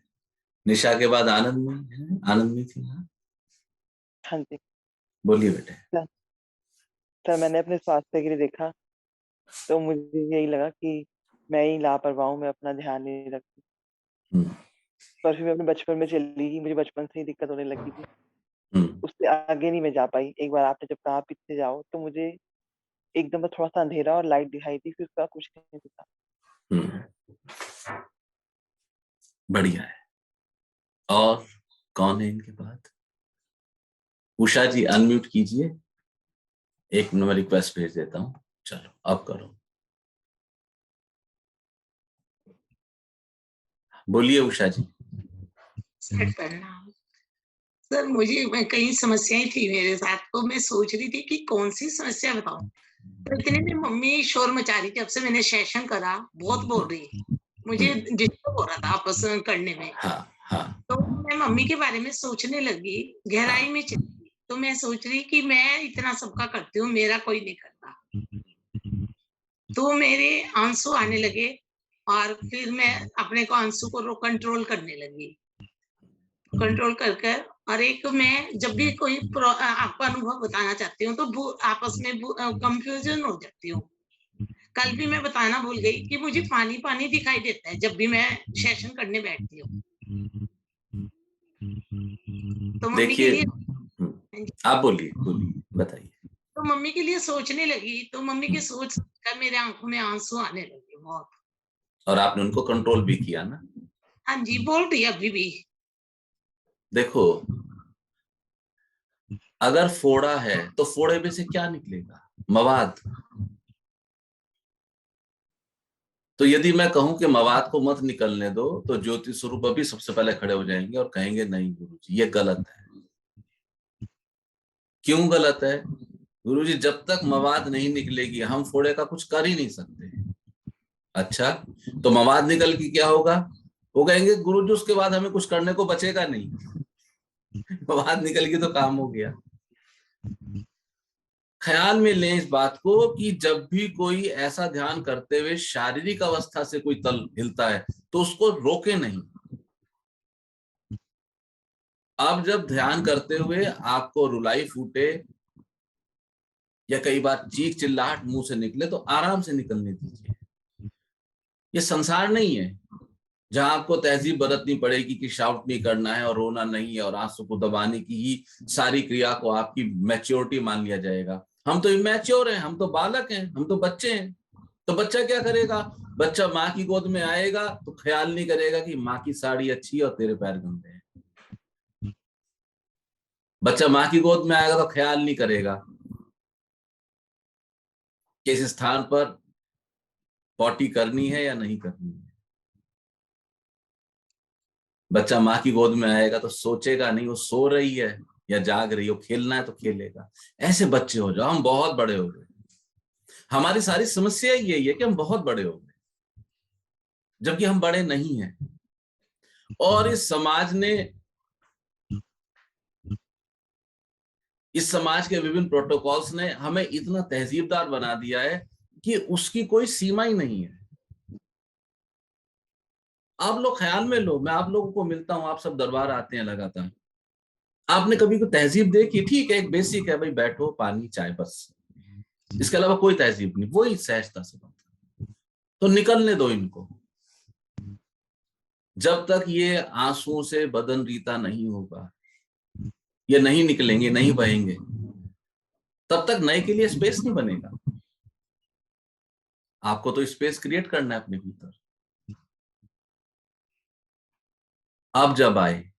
निशा के बाद आनंदमयी थी ना? हाँ जी। बोलिए बेटे। सर मैंने अपने स्वास्थ्य के लिए देखा, तो मुझे यही लगा कि मैं ही लापरवाह हूँ, मैं अपना ध्यान नहीं रखती। पर फिर मैं अपने बचपन में चली गई, मुझे बचपन से ही दिक्कत होने लगी थी। उससे आगे नहीं मैं जा पाई। एक बार आपने जब कहा पीछे जाओ, तो मुझे एकदम थोड़ा सा अंधेरा और लाइट दिखाई दी, फिर उसका कुछ नहीं दिखा। बढ़िया है। और कौन है इनके बाद? उषा जी अनम्यूट कीजिए, 1 मिनट में रिक्वेस्ट भेज देता हूँ। चलो अब करो, बोलिए उषा जी। सर मुझे कई समस्याएं थी मेरे साथ, तो मैं सोच रही थी कि कौन सी समस्या बताऊं। तो इतने में मम्मी शोर मचा रही थी, अब से मैंने सेशन करा, बहुत बोल रही, मुझे डिस्टर्ब हो रहा था आपस में करने में। तो मैं मम्मी के बारे में सोचने लगी, गहराई में चली गई। तो मैं सोच रही कि मैं इतना सबका करती हूँ, मेरा कोई नहीं करता। तो मेरे आंसू आने लगे और फिर मैं अपने को आंसू को कंट्रोल करने लगी, कंट्रोल कर और एक मैं जब भी कोई आपका अनुभव बताना चाहती हूँ तो आपस में कंफ्यूजन हो जाती हूँ। कल भी मैं बताना भूल गई कि मुझे पानी पानी दिखाई देता है जब भी मैं सेशन करने बैठती हूँ। तो मम्मी के लिए आप बोलिए बताइए। तो मम्मी के लिए सोचने लगी, तो मम्मी की सोच कर मेरे आंखों में आंसू आने लगे बहुत। और आपने उनको कंट्रोल भी किया ना? हाँ जी, बोल रही अभी भी। देखो, अगर फोड़ा है तो फोड़े में से क्या निकलेगा? मवाद। तो यदि मैं कहूं कि मवाद को मत निकलने दो, तो ज्योति स्वरूप अभी सबसे पहले खड़े हो जाएंगे और कहेंगे नहीं गुरुजी ये गलत है। क्यों गलत है? गुरुजी जब तक मवाद नहीं निकलेगी हम फोड़े का कुछ कर ही नहीं सकते। अच्छा, तो मवाद निकल के क्या होगा? वो कहेंगे गुरुजी उसके बाद हमें कुछ करने को बचेगा नहीं। मवाद निकल के तो काम हो गया। ख्याल में लें इस बात को कि जब भी कोई ऐसा ध्यान करते हुए शारीरिक अवस्था से कोई तल हिलता है तो उसको रोके नहीं। अब जब ध्यान करते हुए आपको रुलाई फूटे या कई बार चीख चिल्लाहट मुंह से निकले तो आराम से निकलने दीजिए। ये संसार नहीं है जहां आपको तहजीब बरतनी पड़ेगी कि शाउट नहीं करना है और रोना नहीं है और आंसू को दबाने की ही सारी क्रिया को आपकी मैच्योरिटी मान लिया जाएगा। हम तो इमैच्योर हैं, हम तो बालक हैं, हम तो बच्चे हैं। तो बच्चा क्या करेगा? बच्चा माँ की गोद में आएगा तो ख्याल नहीं करेगा कि माँ की साड़ी अच्छी है और तेरे पैर गंदे हैं। बच्चा माँ की गोद में आएगा तो ख्याल नहीं करेगा कि इस स्थान पर पॉटी करनी है या नहीं करनी है। बच्चा माँ की गोद में आएगा तो सोचेगा नहीं वो सो रही है या जाग रही हो, खेलना है तो खेलेगा। ऐसे बच्चे हो जाओ। हम बहुत बड़े हो गए, हमारी सारी समस्या यही है कि हम बहुत बड़े हो गए जबकि हम बड़े नहीं हैं। और इस समाज के विभिन्न प्रोटोकॉल्स ने हमें इतना तहजीबदार बना दिया है कि उसकी कोई सीमा ही नहीं है। आप लोग ख्याल में लो, मैं आप लोगों को मिलता हूं, आप सब दरबार आते हैं लगातार, आपने कभी कोई तहजीब देखी? ठीक है, एक बेसिक है भाई, बैठो पानी चाय, बस। इसके अलावा कोई तहजीब नहीं, वही सहजता से बात। तो निकलने दो इनको। जब तक ये आंसुओं से बदन रीता नहीं होगा, ये नहीं निकलेंगे, नहीं बहेंगे, तब तक नए के लिए स्पेस नहीं बनेगा। आपको तो स्पेस क्रिएट करना है अपने भीतर। अब जब आए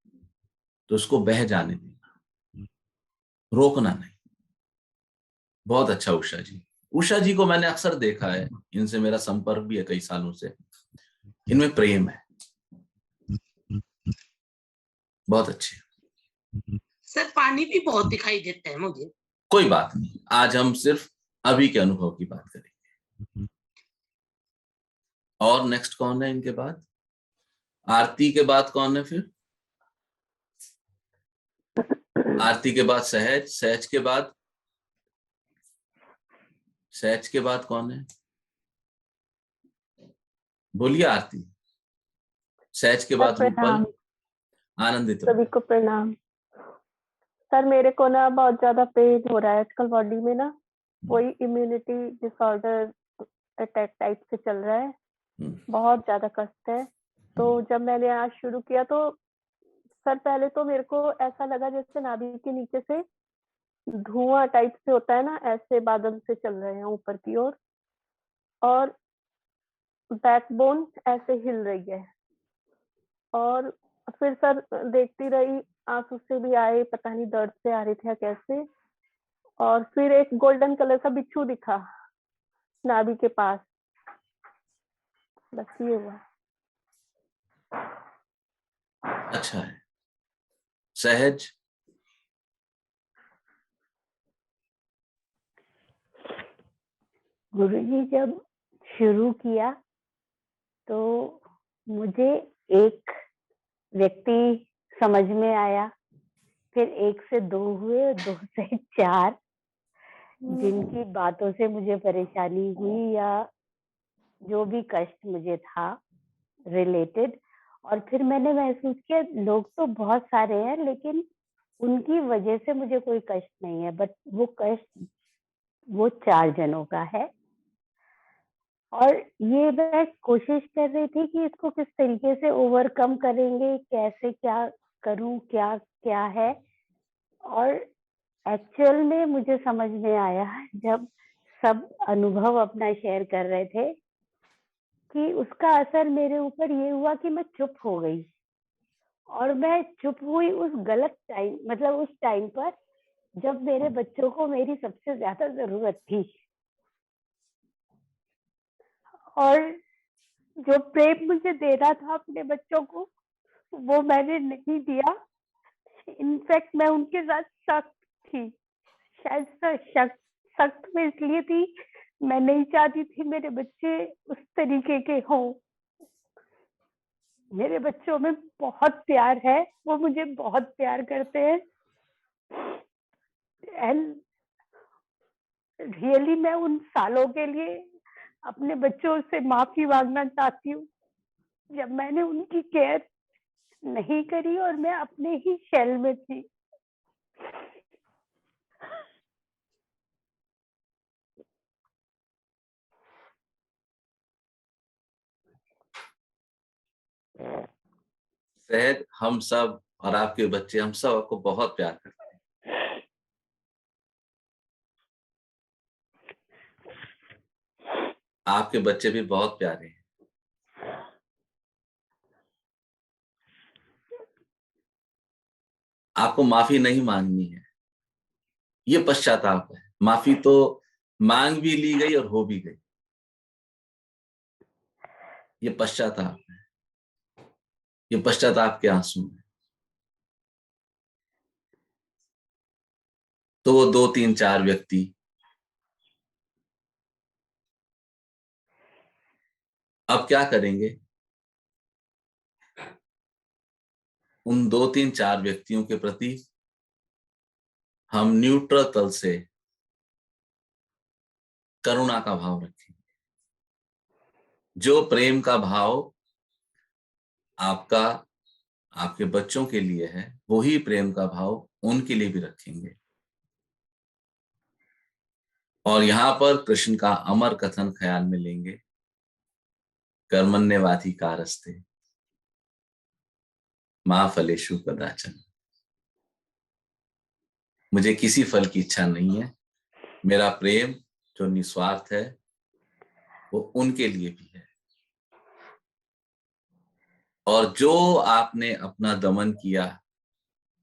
तो इसको बह जाने देना, रोकना नहीं। बहुत अच्छा उषा जी। उषा जी को मैंने अक्सर देखा है, इनसे मेरा संपर्क भी है कई सालों से। इनमें प्रेम है, बहुत अच्छे। सर पानी भी बहुत दिखाई देता है मुझे। कोई बात नहीं, आज हम सिर्फ अभी के अनुभव की बात करेंगे। और नेक्स्ट कौन है इनके बाद? आरती के बाद कौन है फिर? आरती के बाद सहज, सहज के बाद कौन है? बोलिए आरती। सहज के बाद रूपल, आनंदित। सभी को प्रणाम। सर मेरे को ना बहुत ज्यादा पेन हो रहा है आजकल बॉडी में ना, कोई इम्यूनिटी डिसऑर्डर अटैक टाइप से चल रहा है, बहुत ज्यादा कष्ट है। तो जब मैंने आज शुरू किया तो सर पहले तो मेरे को ऐसा लगा जैसे नाभि के नीचे से धुआं टाइप से होता है ना, ऐसे बादल से चल रहे हैं ऊपर की ओर, और बैकबोन ऐसे हिल रही है। और फिर सर देखती रही, आंसू से भी आए, पता नहीं दर्द से आ रहे थे या कैसे। और फिर एक गोल्डन कलर का बिच्छू दिखा नाभि के पास। बस ये हुआ। अच्छा है। सहज, गुरुजी जब शुरू किया तो मुझे एक व्यक्ति समझ में आया, फिर 1 से 2 हुए, 2 से 4, जिनकी बातों से मुझे परेशानी हुई या जो भी कष्ट मुझे था रिलेटेड। और फिर मैंने महसूस किया लोग तो बहुत सारे हैं, लेकिन उनकी वजह से मुझे कोई कष्ट नहीं है, बट वो कष्ट वो 4 जनों का है। और ये मैं कोशिश कर रही थी कि इसको किस तरीके से ओवरकम करेंगे, कैसे क्या करूं, क्या क्या है। और एक्चुअल में मुझे समझ में आया जब सब अनुभव अपना शेयर कर रहे थे कि उसका असर मेरे ऊपर ये हुआ कि मैं चुप हो गई। और मैं चुप हुई उस गलत टाइम, मतलब उस टाइम पर जब मेरे बच्चों को मेरी सबसे ज्यादा जरूरत थी। और जो प्रेम मुझे देना था अपने बच्चों को, वो मैंने नहीं दिया। इनफैक्ट मैं उनके साथ सख्त थी। शायद सख्त में इसलिए थी, मैं नहीं चाहती थी मेरे बच्चे उस तरीके के हों। मेरे बच्चों में बहुत प्यार है, वो मुझे बहुत प्यार करते हैं। एंड रियली मैं उन सालों के लिए अपने बच्चों से माफी मांगना चाहती हूँ जब मैंने उनकी केयर नहीं करी और मैं अपने ही शेल में थी। सहज, हम सब और आपके बच्चे, हम सब आपको बहुत प्यार करते हैं। आपके बच्चे भी बहुत प्यारे हैं। आपको माफी नहीं मांगनी है, ये पश्चाताप है। माफी तो मांग भी ली गई और हो भी गई, ये पश्चाताप है, ये पश्चाताप के आंसू हैं। तो वो 2, 3, 4 व्यक्ति अब क्या करेंगे? उन 2, 3, 4 व्यक्तियों के प्रति हम न्यूट्रल तल से करुणा का भाव रखेंगे। जो प्रेम का भाव आपका आपके बच्चों के लिए है, वही प्रेम का भाव उनके लिए भी रखेंगे। और यहां पर कृष्ण का अमर कथन ख्याल में लेंगे, कर्मण्येवाधिकारस्ते मा फलेषु कदाचन। मुझे किसी फल की इच्छा नहीं है। मेरा प्रेम जो निस्वार्थ है वो उनके लिए भी है। और जो आपने अपना दमन किया,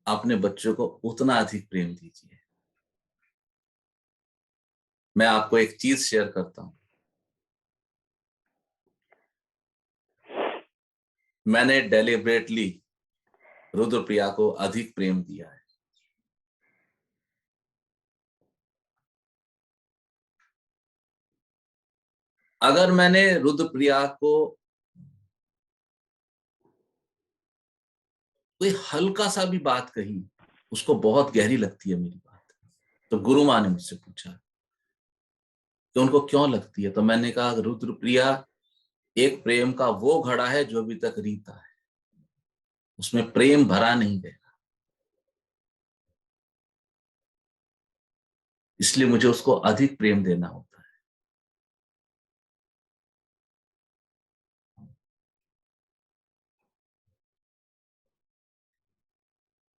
अपने बच्चों को उतना अधिक प्रेम दीजिए। मैं आपको एक चीज शेयर करता हूं। मैंने डेलिब्रेटली रुद्रप्रिया को अधिक प्रेम दिया है। अगर मैंने रुद्रप्रिया को कोई हल्का सा भी बात कही, उसको बहुत गहरी लगती है मेरी बात। तो गुरु माँ ने मुझसे पूछा कि उनको क्यों लगती है। तो मैंने कहा रुद्रप्रिया एक प्रेम का वो घड़ा है जो अभी तक रीता है, उसमें प्रेम भरा नहीं गया, इसलिए मुझे उसको अधिक प्रेम देना होता है।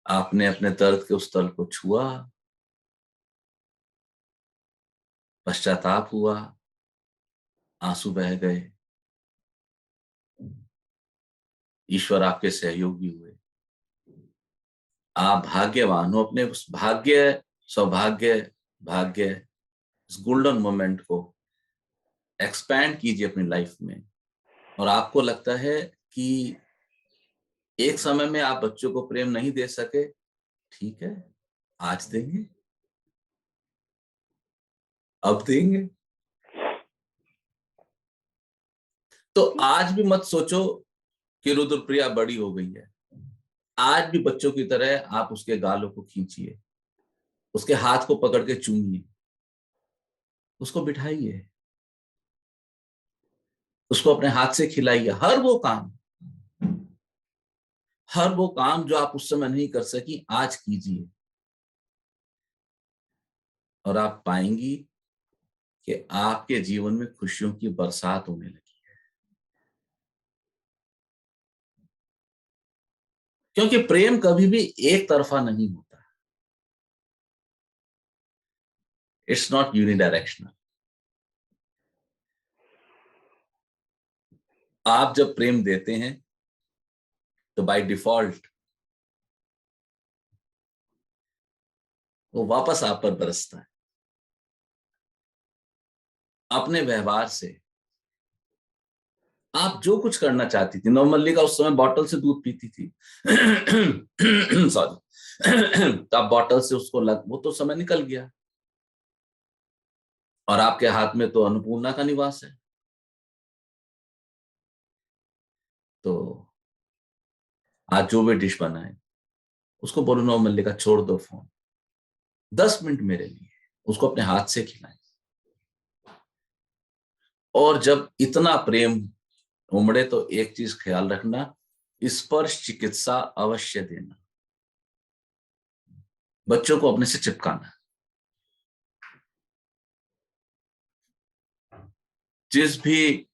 आपने अपने दर्द के उस तल को छुआ, पश्चाताप हुआ, आंसू बह गए, ईश्वर आपके सहयोगी हुए। आप भाग्यवान हो। अपने उस भाग्य, सौभाग्य, भाग्य, इस गोल्डन मोमेंट को एक्सपैंड कीजिए अपनी लाइफ में। और आपको लगता है कि एक समय में आप बच्चों को प्रेम नहीं दे सके, ठीक है, आज देंगे, अब देंगे। तो आज भी मत सोचो कि रुद्रप्रिया बड़ी हो गई है। आज भी बच्चों की तरह आप उसके गालों को खींचिए, उसके हाथ को पकड़ के चूमिए, उसको बिठाइए, उसको अपने हाथ से खिलाइए। हर वो काम जो आप उस समय नहीं कर सकी, आज कीजिए। और आप पाएंगी कि आपके जीवन में खुशियों की बरसात होने लगी है। क्योंकि प्रेम कभी भी एक तरफा नहीं होता, इट्स नॉट यूनिडायरेक्शनल। आप जब प्रेम देते हैं तो बाय डिफॉल्ट वो वापस आप पर बरसता है। अपने व्यवहार से आप जो कुछ करना चाहती थी, नवमल्लिका उस समय बॉटल से दूध पीती थी सॉरी तो आप बॉटल से उसको वो तो समय निकल गया, और आपके हाथ में तो अन्नपूर्णा का निवास है। तो आज जो भी डिश बनाए उसको बोलो, नवमल्लिका छोड़ दो फोन, 10 मिनट मेरे लिए, उसको अपने हाथ से खिलाएं। और जब इतना प्रेम उमड़े तो एक चीज ख्याल रखना, स्पर्श चिकित्सा अवश्य देना। बच्चों को अपने से चिपकाना। जिस भी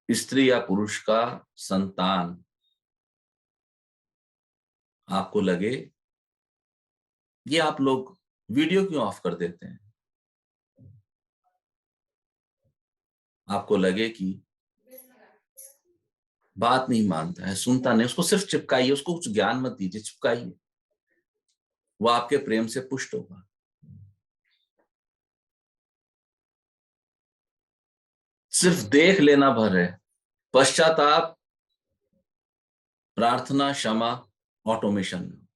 स्त्री या पुरुष का संतान आपको लगे, ये आप लोग वीडियो क्यों ऑफ कर देते हैं, आपको लगे कि बात नहीं मानता है, सुनता नहीं, उसको सिर्फ चिपकाइए, उसको कुछ ज्ञान मत दीजिए, चिपकाइए, वो आपके प्रेम से पुष्ट होगा। सिर्फ देख लेना भर है। पश्चाताप, प्रार्थना, क्षमा ऑटोमेशन में।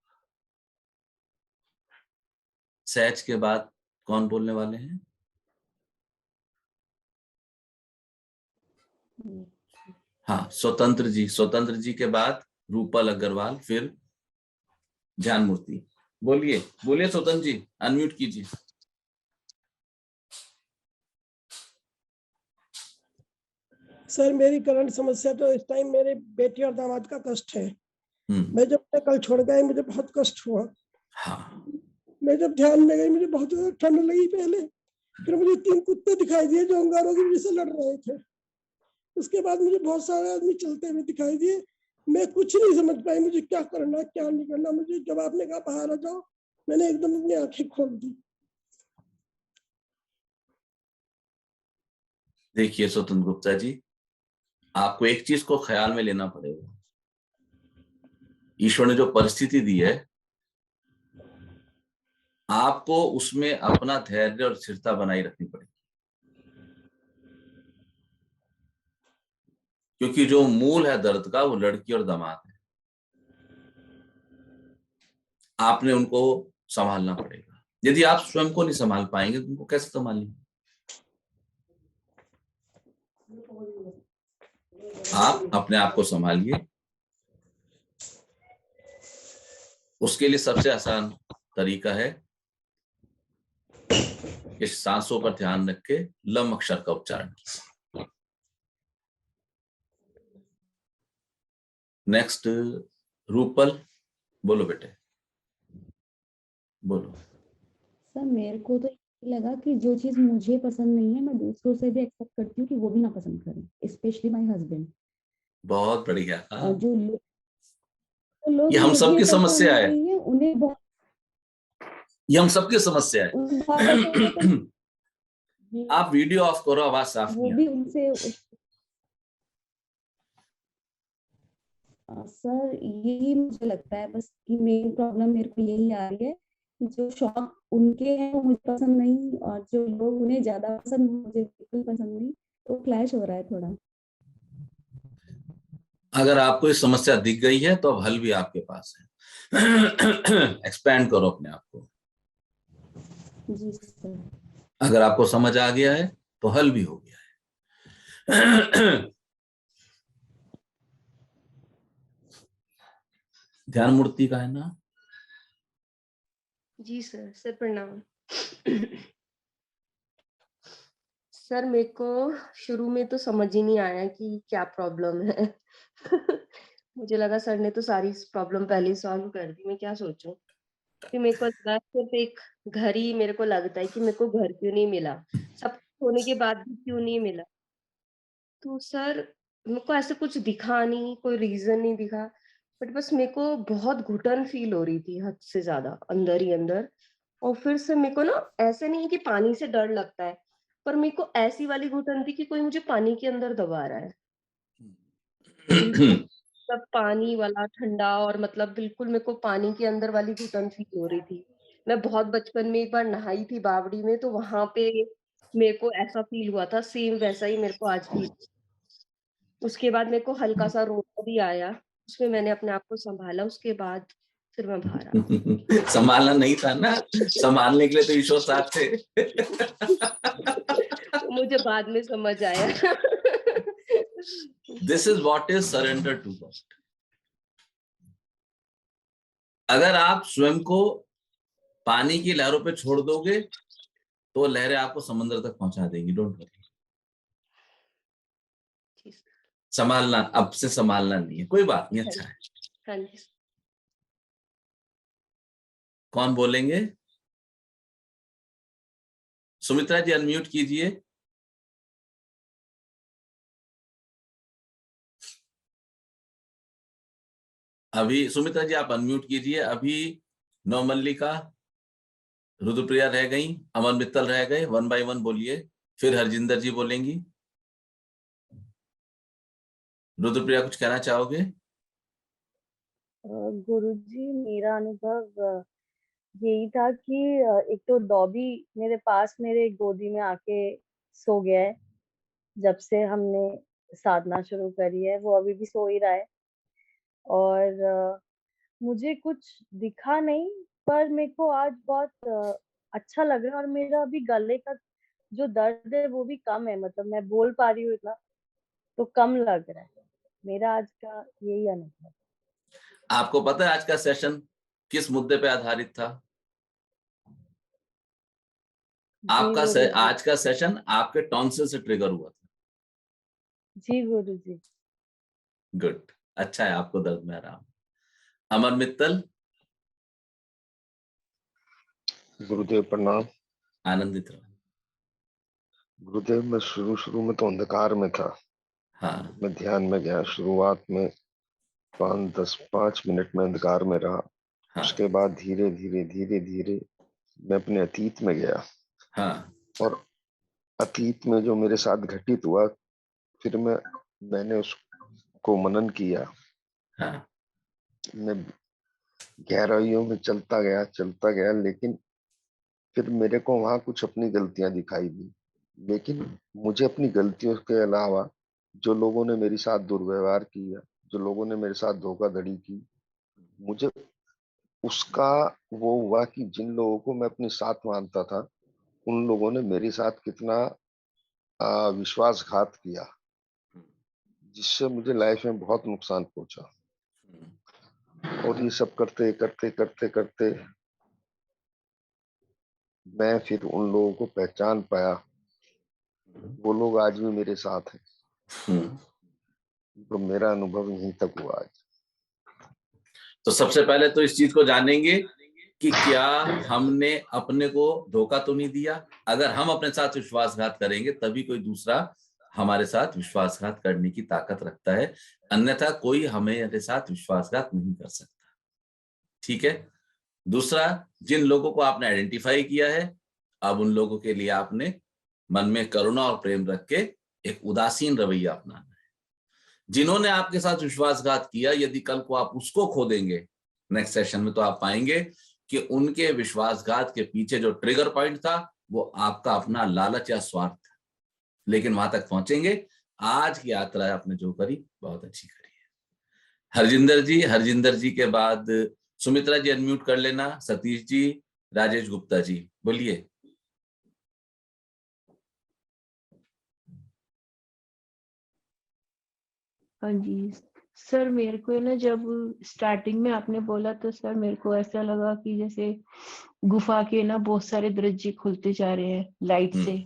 सहज के बाद कौन बोलने वाले हैं? हाँ, स्वतंत्र जी। स्वतंत्र जी के बाद रूपल अग्रवाल, फिर ध्यान मूर्ति। बोलिए बोलिए स्वतंत्र जी, अनम्यूट कीजिए। सर मेरी करंट समस्या तो इस टाइम मेरे बेटी और दामाद का कष्ट है। मैं जब कल छोड़ गई मुझे बहुत कष्ट हुआ। हाँ। मैं जब ध्यान में गई मुझे बहुत ज्यादा ठंड लगी पहले, फिर मुझे 3 कुत्ते दिखाई दिए जो अंगारों की वजह से लड़ रहे थे। उसके बाद मुझे बहुत सारे आदमी चलते हुए दिखाई दिए। मैं कुछ नहीं समझ पाई मुझे क्या करना क्या नहीं करना। मुझे जब आपने कहा बाहर आ जाओ, मैंने एकदम अपनी आंखें खोल दी। देखिए स्वतंत्र गुप्ता जी, आपको एक चीज को ख्याल में लेना पड़ेगा। ईश्वर ने जो परिस्थिति दी है, आपको उसमें अपना धैर्य और स्थिरता बनाई रखनी पड़ेगी। क्योंकि जो मूल है दर्द का, वो लड़की और दामाद है। आपने उनको संभालना पड़ेगा। यदि आप स्वयं को नहीं संभाल पाएंगे तो उनको कैसे संभालेंगे? आप अपने आप को संभालिए। उसके लिए सबसे आसान तरीका है कि सांसों पर ध्यान रख के लम अक्षर का उच्चारण कीजिए। नेक्स्ट रूपल, बोलो बेटे, बोलो। सर मेरे को तो लगा कि जो चीज मुझे पसंद नहीं है मैं दूसरों से भी एक्सेप्ट करती हूँ कि वो भी ना पसंद करें, स्पेशली माय हस्बैंड। बहुत बढ़िया। और जो लोग ये हम सबकी समस्या है। उन्हें बहुत, ये हम सबकी समस्या है। आप वीडियो ऑफ करो, आवाज साफ वो नहीं आ भी रही। उनसे सर यही मुझे लगता है बस कि मेन प्रॉब्लम मेरे को यही आ रही है कि जो शौक उनके हैं वो मुझे पसंद नहीं, और जो लोग उन्हें ज्यादा पसंद मुझे बिल्कुल पसंद नहीं, तो क्लैश हो रहा है थोड़ा। अगर आपको ये समस्या दिख गई है तो अब हल भी आपके पास है। एक्सपैंड करो अपने आप को। जी सर। अगर आपको समझ आ गया है तो हल भी हो गया है। ध्यान मूर्ति का है ना? जी सर। सर प्रणाम। सर मेरे को शुरू में तो समझ ही नहीं आया कि क्या प्रॉब्लम है। मुझे लगा सर ने तो सारी प्रॉब्लम पहले ही सॉल्व कर दी, मैं क्या सोचूं। फिर मेरे को लगा सिर्फ एक घर ही मेरे को लगता है कि मेरे को घर क्यों नहीं मिला, सब कुछ होने के बाद भी क्यों नहीं मिला। तो सर मेरे को ऐसे कुछ दिखा नहीं, कोई रीजन नहीं दिखा, बट बस मेरे को बहुत घुटन फील हो रही थी हद से ज्यादा अंदर ही अंदर। और फिर से मेरे को ना ऐसे नहीं कि पानी से डर लगता है, पर मेरे को ऐसी वाली घुटन थी कि कोई मुझे पानी के अंदर दबा रहा है, बिल्कुल सब पानी वाला ठंडा, और मतलब बिल्कुल मेरे को पानी के अंदर वाली घुटन फील हो रही थी। मैं बहुत बचपन में एक बार नहाई थी बावड़ी में, तो वहां पे मेरे को ऐसा फील हुआ था, सेम वैसा ही मेरे को आज भी। उसके बाद मेरे को हल्का सा रोना भी आया, उसमें मैंने अपने आप को संभाला, उसके बाद फिर मैं बाहर आ गई। संभालना नहीं था ना, संभालने के लिए तो ईश्वर साथ थे। तो मुझे बाद में समझ आया। This is what is surrender to God. अगर आप स्वयं को पानी की लहरों पे छोड़ दोगे तो लहरें आपको समुद्र तक पहुंचा देंगी। Don't worry. संभालना, अब से संभालना नहीं है, कोई बात नहीं, अच्छा है। हाँ जी। कौन बोलेंगे? सुमित्रा जी अनम्यूट कीजिए। अभी सुमित्रा जी आप अनम्यूट कीजिए। अभी नौ मल्लिका, रुद्रप्रिया रह गई, अमर मित्तल रह गए। 1 बाय 1 बोलिए, फिर हरजिंदर जी बोलेंगी। रुद्रप्रिया कुछ कहना चाहोगे? गुरुजी मेरा अनुभव यही था कि एक तो डॉबी मेरे पास मेरे गोदी में आके सो गया है जब से हमने साधना शुरू करी है, वो अभी भी सो ही रहा है। और मुझे कुछ दिखा नहीं, पर मेरे को आज बहुत अच्छा लग रहा है, और मेरा अभी गले का जो दर्द है वो भी कम है, मतलब मैं बोल पा रही हूँ इतना, तो कम लग रहा है। मेरा आज का यही अनुभव। आपको पता है आज का सेशन किस मुद्दे पे आधारित था? आपका आज का सेशन आपके टॉन्सिल से ट्रिगर हुआ था। जी गुरुजी। गुड, अच्छा है, आपको दर्द में आराम। अमर मित्तल। गुरुदेव प्रणाम। आनंदित रहो। गुरुदेव मैं शुरू में तो अंधकार में था। हाँ। मैं ध्यान में गया, शुरुआत में 5 मिनट में अंधकार में रहा। हाँ। उसके बाद धीरे धीरे मैं अपने अतीत में गया। हाँ। और अतीत में जो मेरे साथ घटित हुआ, फिर मैंने उसको मनन किया। हाँ। मैं गहराइयों में चलता गया, लेकिन फिर मेरे को वहां कुछ अपनी गलतियां दिखाई दी। लेकिन मुझे अपनी गलतियों के अलावा जो लोगों ने मेरे साथ दुर्व्यवहार किया, जो लोगों ने मेरे साथ धोखाधड़ी की, मुझे उसका वो हुआ कि जिन लोगों को मैं अपने साथ मानता था, उन लोगों ने मेरे साथ कितना विश्वासघात किया, जिससे मुझे लाइफ में बहुत नुकसान पहुंचा। और ये सब करते मैं फिर उन लोगों को पहचान पाया। वो लोग आज भी मेरे साथ हैं। तो मेरा अनुभव यहीं तक हुआ आज। तो सबसे पहले तो इस चीज को जानेंगे कि क्या हमने अपने को धोखा तो नहीं दिया। अगर हम अपने साथ विश्वासघात करेंगे तभी कोई दूसरा हमारे साथ विश्वासघात करने की ताकत रखता है, अन्यथा कोई हमारे साथ विश्वासघात नहीं कर सकता। ठीक है। दूसरा, जिन लोगों को आपने आइडेंटिफाई किया है, अब उन लोगों के लिए आपने मन में करुणा और प्रेम रख के एक उदासीन रवैया अपनाना है। जिन्होंने आपके साथ विश्वासघात किया, यदि कल को आप उसको खो देंगे नेक्स्ट सेशन में, तो आप पाएंगे कि उनके विश्वासघात के पीछे जो ट्रिगर पॉइंट था वो आपका अपना लालच या स्वार्थ था। लेकिन वहां तक पहुंचेंगे। आज की यात्रा आपने जो करी बहुत अच्छी करी है। हरजिंदर जी के बाद सुमित्रा जी अनम्यूट कर लेना, सतीश जी, राजेश गुप्ता जी, बोलिए। हाँ जी सर, मेरे को ना जब स्टार्टिंग में आपने बोला तो सर मेरे को ऐसा लगा कि जैसे गुफा के ना बहुत सारे दरवाजे खुलते जा रहे हैं लाइट से।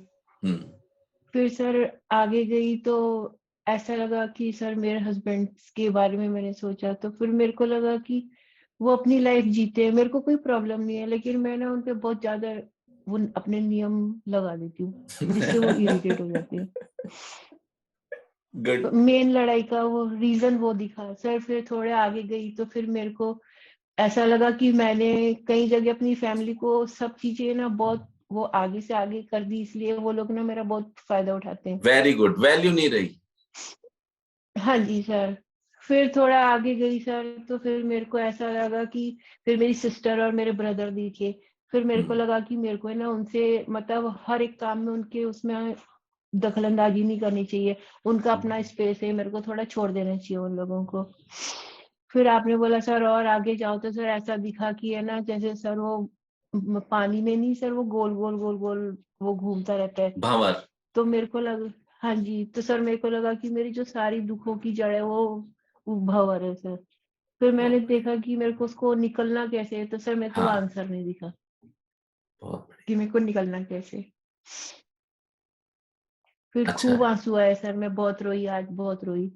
फिर सर आगे गई तो ऐसा लगा कि सर मेरे हस्बैंड के बारे में मैंने सोचा, तो फिर मेरे को लगा कि वो अपनी लाइफ जीते हैं, मेरे को कोई प्रॉब्लम नहीं है, लेकिन मैं ना उनपे बहुत ज्यादा वो अपने नियम लगा देती हूँ जिससे वो इरिटेट हो जाते हैं। मेन लड़ाई का वो रीजन वो दिखा सर। फिर थोड़े आगे गई तो फिर मेरे को ऐसा लगा कि मैंने कई जगह अपनी फैमिली को सब चीजें ना बहुत वो आगे से आगे कर दी, इसलिए वो लोग ना मेरा बहुत फायदा उठाते हैं। वेरी गुड, वैल्यू नहीं रही। हाँ जी सर। फिर थोड़ा आगे गई सर तो फिर मेरे को ऐसा लगा कि फिर मेरी सिस्टर और मेरे ब्रदर दिखे। फिर मेरे को लगा कि मेरे को है ना उनसे मतलब हर एक काम में उनके उसमें दखलंदाजी नहीं करनी चाहिए, उनका अपना स्पेस है, मेरे को थोड़ा छोड़ देना चाहिए उन लोगों को। फिर आपने बोला सर और आगे जाओ तो सर ऐसा दिखा कि है ना जैसे सर वो पानी में नहीं सर, वो गोल गोल गोल गोल वो घूमता रहता है भंवर। तो मेरे को लगा, हाँ जी, तो सर मेरे को लगा कि मेरी जो सारी दुखों की जड़ है वो भंवर है सर। फिर मैंने देखा कि मेरे को उसको निकलना कैसे है, तो सर मेरे को आंसर नहीं दिखा कि मेरे को निकलना कैसे। फिर खूब आंसू आए सर, मैं बहुत रोई, आज बहुत रोई।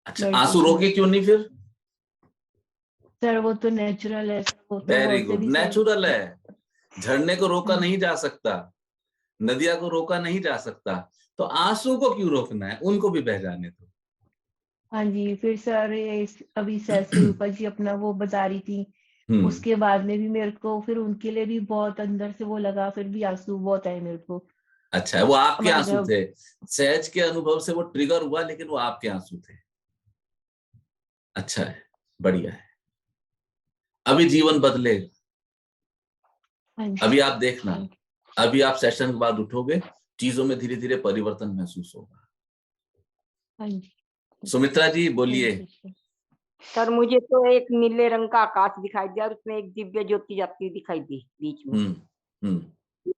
अच्छा, आंसू रोके क्यों नहीं फिर? सर वो तो नेचुरल है सर, वो तो वेरी गुड, नेचुरल है। झरने को रोका नहीं जा सकता, नदिया को रोका नहीं जा सकता, तो आंसू को क्यों रोकना है, उनको भी बह जाने दो। हाँ जी। फिर सर अभी सर स्वरूपा जी अपना वो बता रही थी, उसके बाद में भी मेरे को फिर उनके लिए भी बहुत अंदर से वो लगा, फिर भी आंसू बहुत आए मेरे को। अच्छा, वो आपके आंसू थे, सहज के अनुभव से वो ट्रिगर हुआ, लेकिन वो आपके आंसू थे। अच्छा है, बढ़िया है। अभी जीवन बदलेगा। अभी आप देखना, अभी आप सेशन के बाद उठोगे, चीजों में धीरे धीरे परिवर्तन महसूस होगा। हाँ जी। सुमित्रा जी बोलिए। सर मुझे तो एक नीले रंग का आकाश दिखाई दिया और उसमें एक दिव्य ज्योति जाती दिखाई दी बीच में।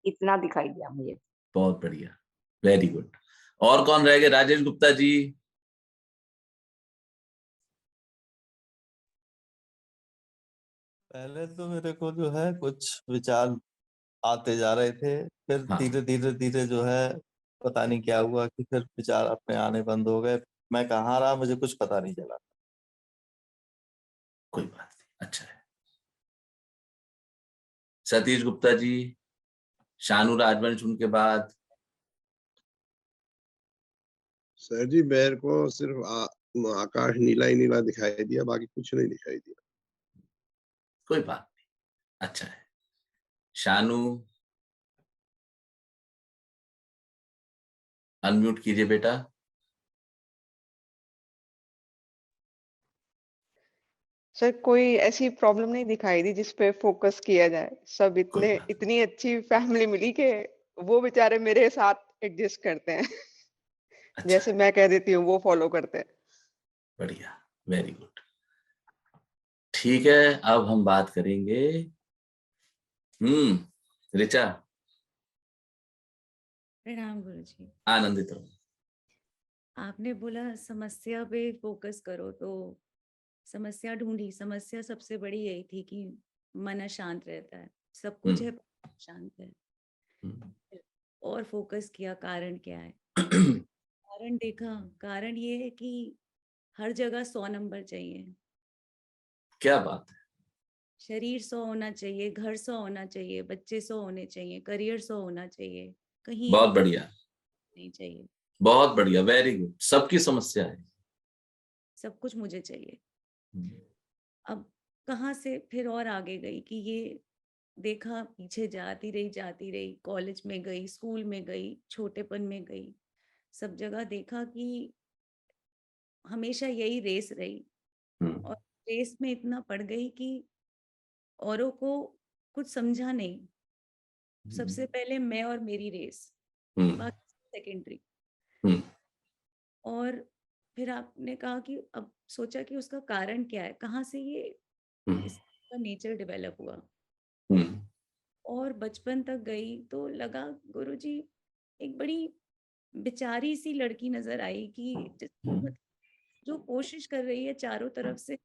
इतना दिखाई दिया मुझे। बहुत बढ़िया, वेरी गुड। और कौन रह गए? राजेश गुप्ता जी। पहले तो मेरे को जो है कुछ विचार आते जा रहे थे, फिर धीरे धीरे धीरे जो है पता नहीं क्या हुआ कि फिर विचार अपने आने बंद हो गए। मैं कहाँ रहा मुझे कुछ पता नहीं चला। कोई बात नहीं, अच्छा है। सतीश गुप्ता जी, शानू राजवंश उनके बाद। सर जी मेरे को सिर्फ आकाश नीला ही नीला दिखाई दिया, बाकी कुछ नहीं दिखाई दिया। कोई बात नहीं, अच्छा है। शानू अनम्यूट कीजिए बेटा। सर कोई ऐसी प्रॉब्लम नहीं दिखाई दी जिस पे फोकस किया जाए। सब इतनी अच्छी फैमिली मिली कि वो बेचारे मेरे साथ एडजस्ट करते हैं। अच्छा। जैसे मैं कह देती हूँ वो फॉलो करते हैं। बढ़िया, वेरी गुड। ठीक है, अब हम बात करेंगे ऋचा। प्रणाम गुरुजी। आनंदित रहो। आपने बोला समस्या पे फोकस करो, तो समस्या ढूंढी। समस्या सबसे बड़ी यही थी कि मन अशांत रहता है, सब कुछ है शांत है। और फोकस किया कारण क्या है। कारण देखा, कारण ये है कि हर जगह 100 नंबर चाहिए। क्या बात है। शरीर 100 होना चाहिए, घर 100 होना चाहिए, बच्चे 100 होने चाहिए, करियर 100 होना चाहिए, कहीं बहुत बढ़िया, नहीं चाहिए। बहुत बढ़िया, वेरी गुड। सबकी समस्या है, सब कुछ मुझे चाहिए। अब कहाँ से फिर और आगे गई कि ये देखा, पीछे जाती रही, कॉलेज में गई, स्कूल में गई, छोटेपन में गई, सब जगह देखा कि हमेशा यही रेस रही और रेस में इतना पड़ गई कि औरों को कुछ समझा नहीं। सबसे पहले मैं और मेरी रेस, बाकी सेकेंडरी। और फिर आपने कहा कि अब सोचा कि उसका कारण क्या है, कहाँ से ये इसका नेचर डेवलप हुआ। और बचपन तक गई तो लगा गुरुजी एक बड़ी बेचारी सी लड़की नजर आई कि जो कोशिश कर रही है चारों तरफ से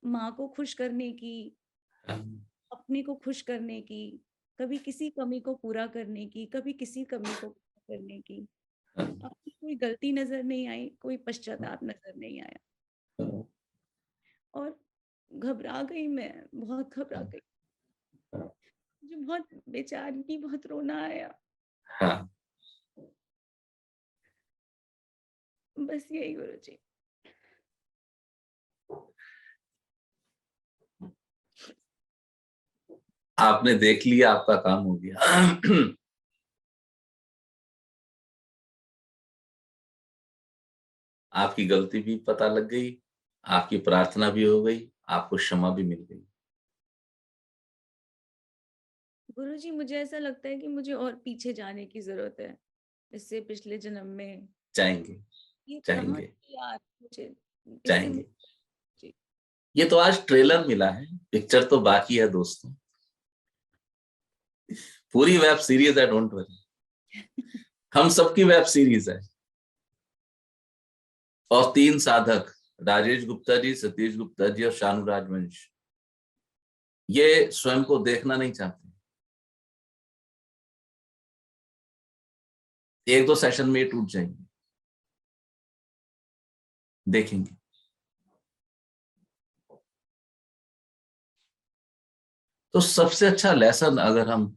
माँ को खुश करने की, अपने को खुश करने की, कभी किसी कमी को पूरा करने की, कभी किसी कमी को पूरा करने की। अपनी कोई गलती नजर नहीं आई, कोई पश्चाताप नजर नहीं आया और घबरा गई, मैं बहुत घबरा गई। मुझे बहुत बेचारी, बहुत रोना आया। बस यही गुरुजी। आपने देख लिया, आपका काम हो गया। आपकी गलती भी पता लग गई, आपकी प्रार्थना भी हो गई, आपको क्षमा भी मिल गई। गुरुजी मुझे ऐसा लगता है कि मुझे और पीछे जाने की जरूरत है, इससे पिछले जन्म में जाएंगे, ये कहाँ जाएंगे, से याद मुझे इससे जाएंगे। ये तो आज ट्रेलर मिला है, पिक्चर तो बाकी है दोस्तों। पूरी वेब सीरीज है, डोंट वरी। हम सबकी वेब सीरीज है। और 3 साधक, राजेश गुप्ता जी, सतीश गुप्ता जी और शानू राजवंश, ये स्वयं को देखना नहीं चाहते। 1-2 सेशन में ये टूट जाएंगे, देखेंगे। तो सबसे अच्छा लेसन अगर हम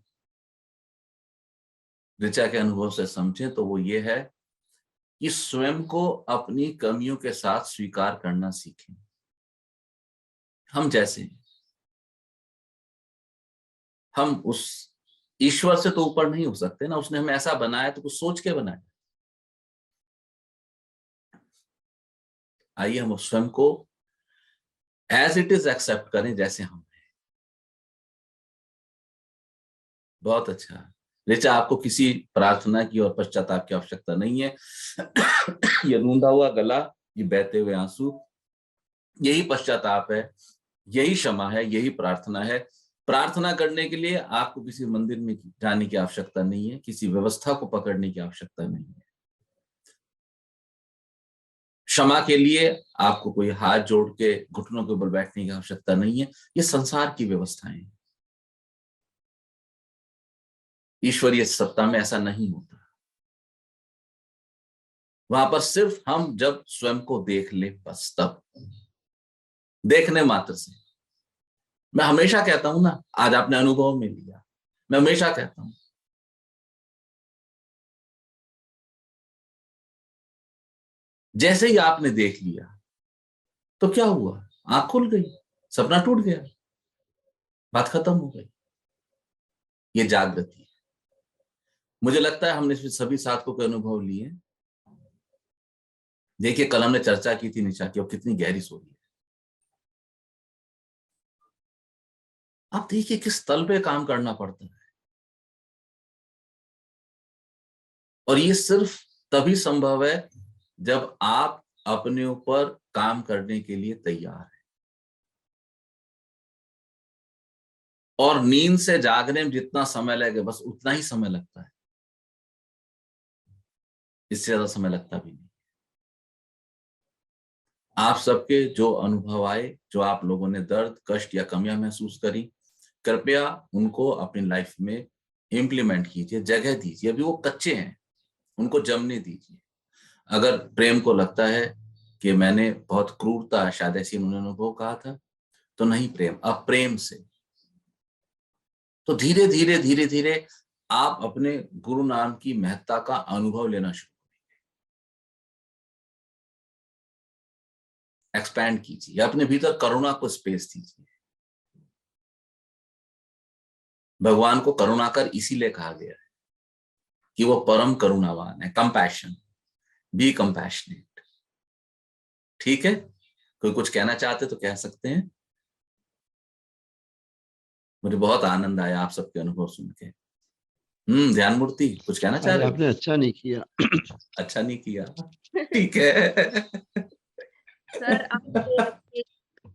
ऋचा के अनुभव से समझें तो वो ये है कि स्वयं को अपनी कमियों के साथ स्वीकार करना सीखें। हम जैसे हैं, हम उस ईश्वर से तो ऊपर नहीं हो सकते ना, उसने हमें ऐसा बनाया तो कुछ सोच के बनाया। आइए हम स्वयं को एज इट इज एक्सेप्ट करें, जैसे हम हैं। बहुत अच्छा। ऋचा, आपको किसी प्रार्थना की और पश्चाताप की आवश्यकता नहीं है। ये रूंधा हुआ गला, ये बहते हुए आंसू, यही पश्चाताप है, यही क्षमा है, यही प्रार्थना है। प्रार्थना करने के लिए आपको किसी मंदिर में जाने की आवश्यकता नहीं है, किसी व्यवस्था को पकड़ने की आवश्यकता नहीं है। क्षमा के लिए आपको कोई हाथ जोड़ के घुटनों के ऊपर बैठने की आवश्यकता नहीं है। ये संसार की व्यवस्थाएं हैं। ईश्वरीय सत्ता में ऐसा नहीं होता। वहां पर सिर्फ हम जब स्वयं को देख ले, बस तब, देखने मात्र से। मैं हमेशा कहता हूं ना, आज आपने अनुभव में लिया, मैं हमेशा कहता हूं जैसे ही आपने देख लिया तो क्या हुआ, आंख खुल गई, सपना टूट गया, बात खत्म हो गई। ये जागृति है। मुझे लगता है हमने सभी साधकों के अनुभव लिए। देखिए, कल हमने चर्चा की थी निशा की, और कितनी गहरी सोई है। आप देखिए किस तल पे काम करना पड़ता है, और ये सिर्फ तभी संभव है जब आप अपने ऊपर काम करने के लिए तैयार हैं। और नींद से जागने में जितना समय लगेगा, बस उतना ही समय लगता है, इससे ज्यादा समय लगता भी नहीं। आप सबके जो अनुभव आए, जो आप लोगों ने दर्द, कष्ट या कमियां महसूस करी, कृपया उनको अपनी लाइफ में इंप्लीमेंट कीजिए, जगह दीजिए। अभी वो कच्चे हैं, उनको जमने दीजिए। अगर प्रेम को लगता है कि मैंने बहुत क्रूरता, शायद ऐसी उन्होंने अनुभव कहा था, तो नहीं प्रेम, अब प्रेम से। तो धीरे धीरे धीरे धीरे आप अपने गुरु नाम की महत्ता का अनुभव लेना शुरू करेंगे। एक्सपैंड कीजिए, अपने भीतर करुणा को स्पेस दीजिए। भगवान को करुणाकर इसीलिए कहा गया है कि वो परम करुणावान है। Compassion, B compassionate. ठीक है, कोई कुछ कहना चाहते तो कह सकते हैं। मुझे बहुत आनंद आया आप सबके अनुभव सुन के। ध्यान मूर्ति कुछ कहना चाह रहे हो? आपने अच्छा नहीं किया। अच्छा नहीं किया, ठीक है। सर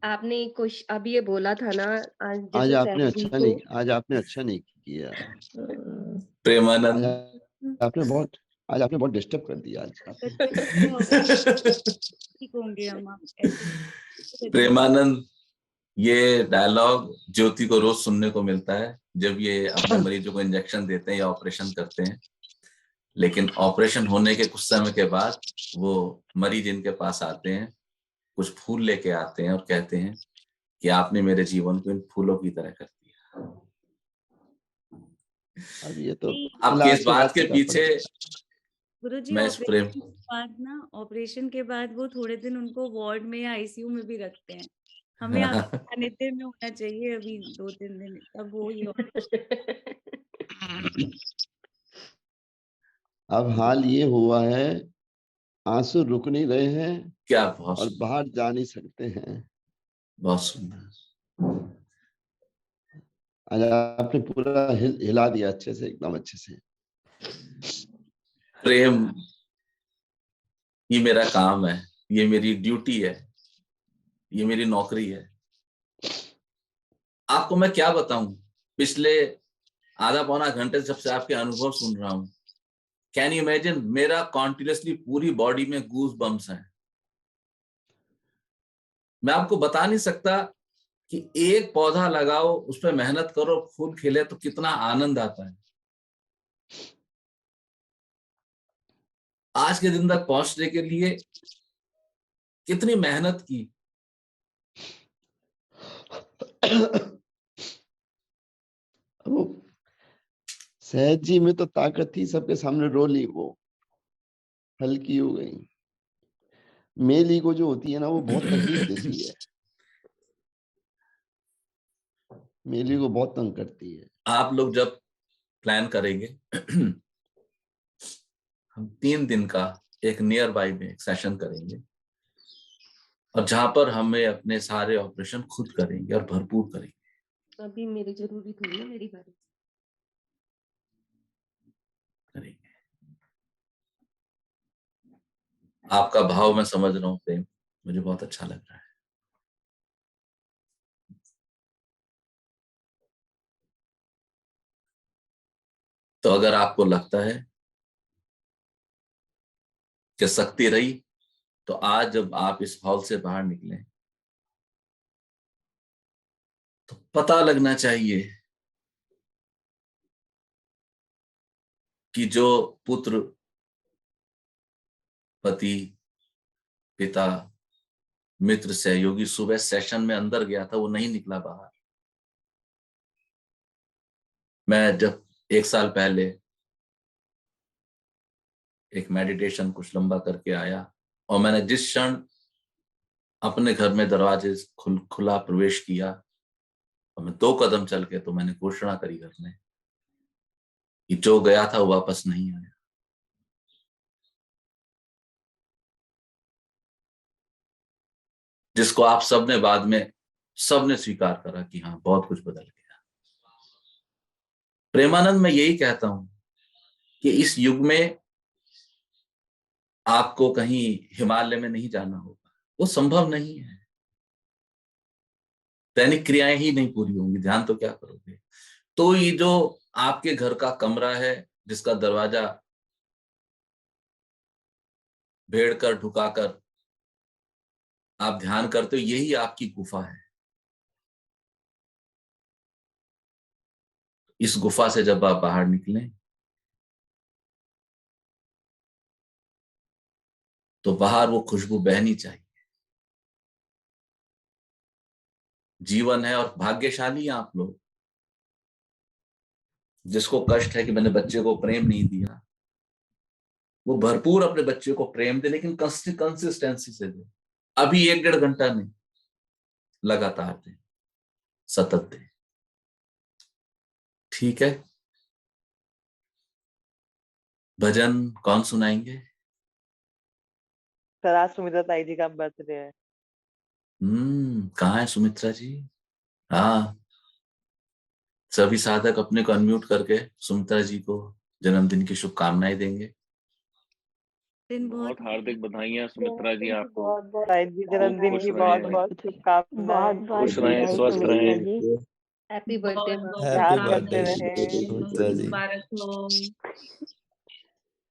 आपने कुछ अभी ये बोला था ना, आज जैसे आपने फैमिली अच्छा को नहीं, आज आपने अच्छा नहीं किया। प्रेमानंद, आज आपने बहुत डिस्टर्ब कर दिया आज आपने। ठीक होंगे हम आप ऐसे। प्रेमानंद, ये डायलॉग ज्योति को रोज सुनने को मिलता है जब ये अपने मरीजों को इंजेक्शन देते हैं या ऑपरेशन करते हैं। लेकिन ऑपरेशन होने के कुछ समय के बाद वो मरीज इनके पास आते हैं, कुछ फूल लेके आते हैं और कहते हैं कि आपने मेरे जीवन को इन फूलों की तरह कर दिया। अब ये तो आपके इस बात के पीछे गुरुजी मैं इस प्रेम ऑपरेशन के बाद वो थोड़े दिन उनको वार्ड में या आईसीयू में भी रखते हैं। हमें आपके सानिध्य में होना चाहिए अभी 2-3 दिन, तब वो ही अब हाल ये हुआ है, आंसू रुक नहीं रहे हैं क्या और बाहर जा नहीं सकते हैं। बहुत सुंदर। आज आपने पूरा हिला दिया अच्छे से, एकदम अच्छे से। प्रेम, ये मेरा काम है, ये मेरी ड्यूटी है, ये मेरी नौकरी है। आपको मैं क्या बताऊं, पिछले आधा पौना घंटे जब से आपके अनुभव सुन रहा हूं, कैन यू इमेजिन, मेरा कॉन्टिन्यूसली पूरी बॉडी में गूज बम्स हैं। मैं आपको बता नहीं सकता कि एक पौधा लगाओ, उस पर मेहनत करो, फूल खिले तो कितना आनंद आता है। आज के दिन तक पहुंचने के लिए कितनी मेहनत की। वो सहज जी में तो ताकत थी, सबके सामने रो ली, वो हल्की हो गई। मेल ईगो जो होती है ना, वो बहुत तकलीफ देती है, मेल ईगो बहुत तंग करती है। आप लोग जब प्लान करेंगे हम 3 दिन का एक नियर बाय में एक सेशन करेंगे, और जहां पर हमें अपने सारे ऑपरेशन खुद करेंगे और भरपूर करेंगे। अभी मेरी जरूरी थोड़ी है, मेरी बारी करेंगे। आपका भाव मैं समझ रहा हूँ प्रेम, मुझे बहुत अच्छा लग रहा है। तो अगर आपको लगता है कि शक्ति रही, तो आज जब आप इस हॉल से बाहर निकलें तो पता लगना चाहिए कि जो पुत्र, पति, पिता, मित्र, सहयोगी सुबह सेशन में अंदर गया था, वो नहीं निकला बाहर। मैं जब 1 साल पहले एक मेडिटेशन कुछ लंबा करके आया, और मैंने जिस क्षण अपने घर में दरवाजे खुला प्रवेश किया, और मैं 2 कदम चल के तो मैंने घोषणा करी घर में कि जो गया था वो वापस नहीं आया। जिसको आप सबने बाद में सबने स्वीकार करा कि हाँ बहुत कुछ बदल गया। प्रेमानंद, मैं यही कहता हूं कि इस युग में आपको कहीं हिमालय में नहीं जाना होगा, वो संभव नहीं है। दैनिक क्रियाएं ही नहीं पूरी होंगी, ध्यान तो क्या करोगे। तो ये जो आपके घर का कमरा है, जिसका दरवाजा भेड़ कर ढुकाकर आप ध्यान करते हो, यही आपकी गुफा है। इस गुफा से जब आप बाहर निकलें तो बाहर वो खुशबू बहनी चाहिए। जीवन है, और भाग्यशाली हैं आप लोग। जिसको कष्ट है कि मैंने बच्चे को प्रेम नहीं दिया, वो भरपूर अपने बच्चे को प्रेम दे, लेकिन कंसिस्टेंसी से दे। अभी 1-1.5 घंटा नहीं, लगातार दे, सतत दे। ठीक है, भजन कौन सुनाएंगे? सर आज सुमित्रा ताई जी का बर्थडे है। कहाँ है सुमित्रा जी? हाँ, सभी साधक अपने को अनम्यूट करके सुमित्रा जी को जन्मदिन की शुभकामनाएं देंगे। बहुत हार्दिक बधाइयां सुमित्रा जी आपको। ताई जी जन्मदिन की बहुत बहुत शुभकामनाएं। खुश रहें, स्वस्थ रहें। हैप्पी बर्थडे याद करते रहे। सुमित्रा जी मुबारक हो।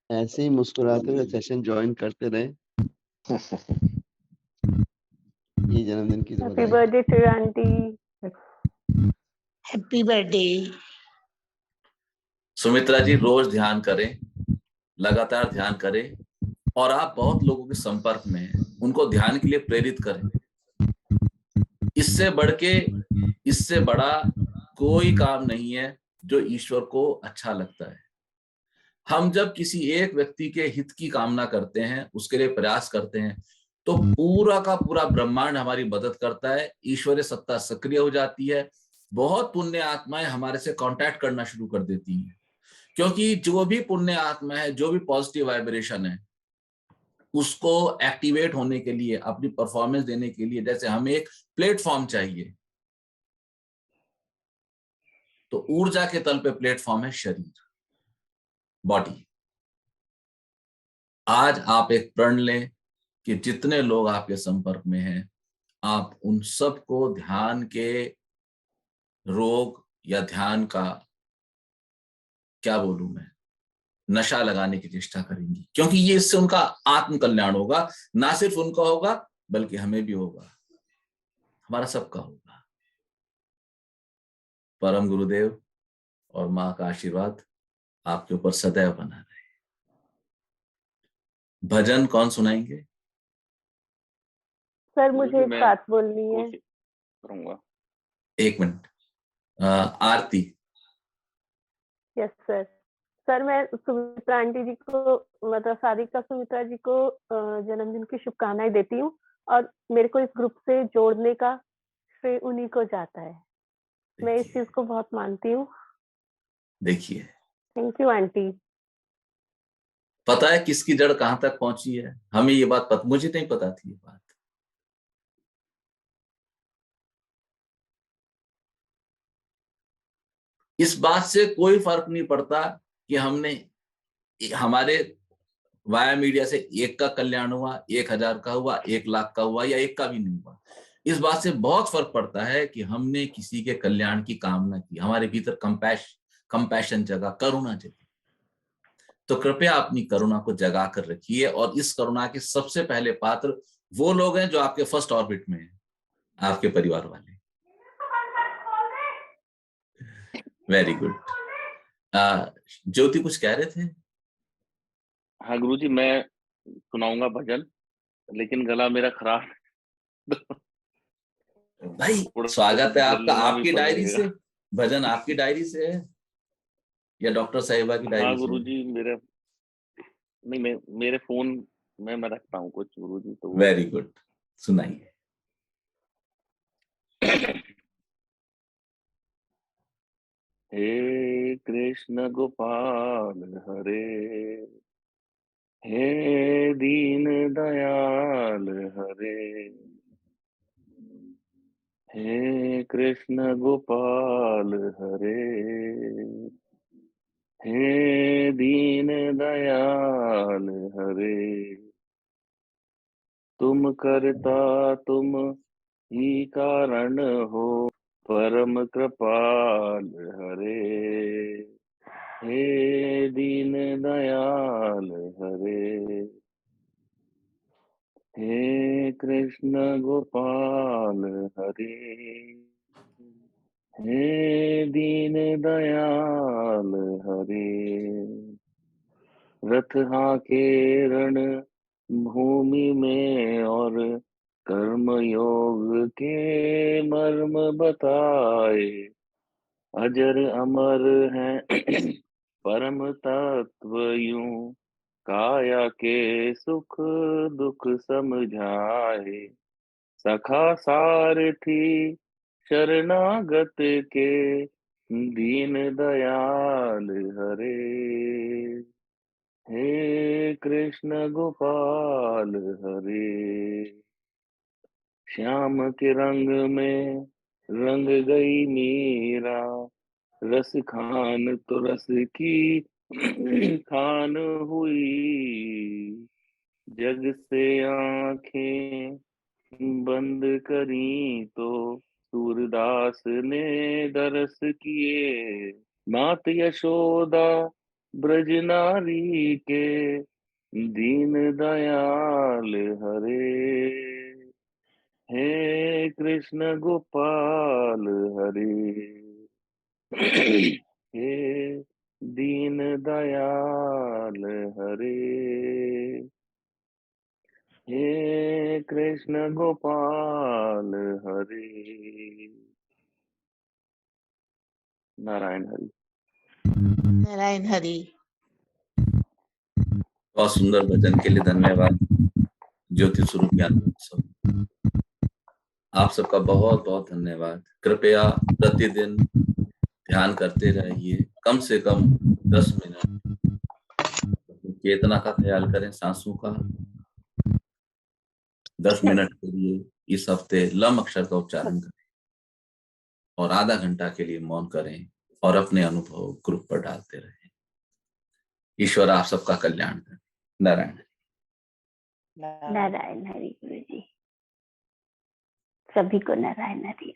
ऐसे ही मुस्कुराते हुए सेशन ज्वाइन करते रहे। ये जन्मदिन की तो happy birthday to aunty. Happy birthday. Sumitra ji रोज ध्यान करें, लगातार ध्यान करें, और आप बहुत लोगों के संपर्क में हैं, उनको ध्यान के लिए प्रेरित करें। इससे बड़ा कोई काम नहीं है जो ईश्वर को अच्छा लगता है। हम जब किसी एक व्यक्ति के हित की कामना करते हैं, उसके लिए प्रयास करते हैं, तो पूरा का पूरा ब्रह्मांड हमारी मदद करता है, ईश्वरीय सत्ता सक्रिय हो जाती है, बहुत पुण्य आत्माएं हमारे से कांटेक्ट करना शुरू कर देती हैं। क्योंकि जो भी पुण्य आत्मा है, जो भी पॉजिटिव वाइब्रेशन है, उसको एक्टिवेट होने के लिए, अपनी परफॉर्मेंस देने के लिए, जैसे हमें एक प्लेटफॉर्म चाहिए, तो ऊर्जा के तल पे प्लेटफॉर्म है शरीर, बॉडी। आज आप एक प्रण लें कि जितने लोग आपके संपर्क में हैं, आप उन सबको ध्यान के रोग या ध्यान का, क्या बोलूं मैं, नशा लगाने की चेष्टा करेंगी, क्योंकि ये इससे उनका आत्म कल्याण होगा। ना सिर्फ उनका होगा, बल्कि हमें भी होगा, हमारा सबका होगा। परम गुरुदेव और माँ का आशीर्वाद आपके ऊपर सदैव बना रहे। भजन कौन सुनाएंगे? सर मुझे एक बात बोलनी है। करूंगा। एक minute. Aarti. Yes sir. Sir मैं सुमित्रा आंटी जी को, मतलब सारिका सुमित्रा जी को जन्मदिन की शुभकामनाएं देती हूँ, और मेरे को इस ग्रुप से जोड़ने का श्रेय उन्हीं को जाता है। मैं इस चीज को बहुत मानती हूँ। देखिए, थैंक यू आंटी। पता है किसकी जड़ कहां तक पहुंची है? हमें ये बात पता, मुझे नहीं पता थी ये बात। इस बात से कोई फर्क नहीं पड़ता कि हमने, हमारे वाया मीडिया से एक का कल्याण हुआ, 1000 का हुआ, 1 लाख का हुआ, या एक का भी नहीं हुआ। इस बात से बहुत फर्क पड़ता है कि हमने किसी के कल्याण की कामना की, हमारे भीतर कंपैशन जगा, करुणा जगी। तो कृपया अपनी करुणा को जगा कर रखिए, और इस करुणा के सबसे पहले पात्र वो लोग हैं जो आपके फर्स्ट ऑर्बिट में हैं, आपके परिवार वाले। Very good. ज्योति कुछ कह रहे थे? हाँ गुरुजी, मैं सुनाऊंगा भजन, लेकिन गला मेरा खराब। भाई स्वागत है आपका। आपकी डायरी से भजन, आपकी डायरी से है या डॉक्टर साहिबा की डायरी? हाँ गुरुजी, मेरे फोन में मैं रखता हूँ कुछ गुरुजी, तो वेरी गुड, सुनाइए। हे कृष्ण गोपाल हरे, हे दीन दयाल हरे, हे कृष्ण गोपाल हरे, हे दीन दयाल हरे। तुम करता तुम ही कारण हो, परम कृपाल हरे, हे दीन दयाल हरे, हे कृष्ण गोपाल हरे, हे दीन दयाल हरे। रथ हाके रण भूमि में और कर्म योग के मर्म बताए, अजर अमर हैं परम तत्व यूं काया के सुख दुख समझाए। सखा सारथी शरणागत के दीन दयाल हरे, हे कृष्ण गोपाल हरे। श्याम के रंग में रंग गई मीरा, रस खान तो रस की खान हुई। जग से आंखें बंद करी तो सूरदास ने दरस किए। मात यशोदा ब्रज नारी के, दीन दयाल हरे, हे कृष्ण गोपाल हरे। हे दीन दयाल हरे, हे कृष्ण गोपाल हरे। नारायण हरि। नारायण हरि। बहुत सुंदर भजन के लिए धन्यवाद ज्योति स्वरूप ज्ञान सब। आप सबका बहुत बहुत धन्यवाद। कृपया प्रतिदिन ध्यान करते रहिए, कम से कम 10 मिनट। चेतना का ख्याल करें, सांसों का। 10 मिनट के लिए इस हफ्ते लम अक्षर का उच्चारण करें और आधा घंटा के लिए मौन करें और अपने अनुभव ग्रुप पर डालते रहें। ईश्वर आप सबका कल्याण करें। नारायण नारायण हरि गुरु जी, सभी को नारायण हरि।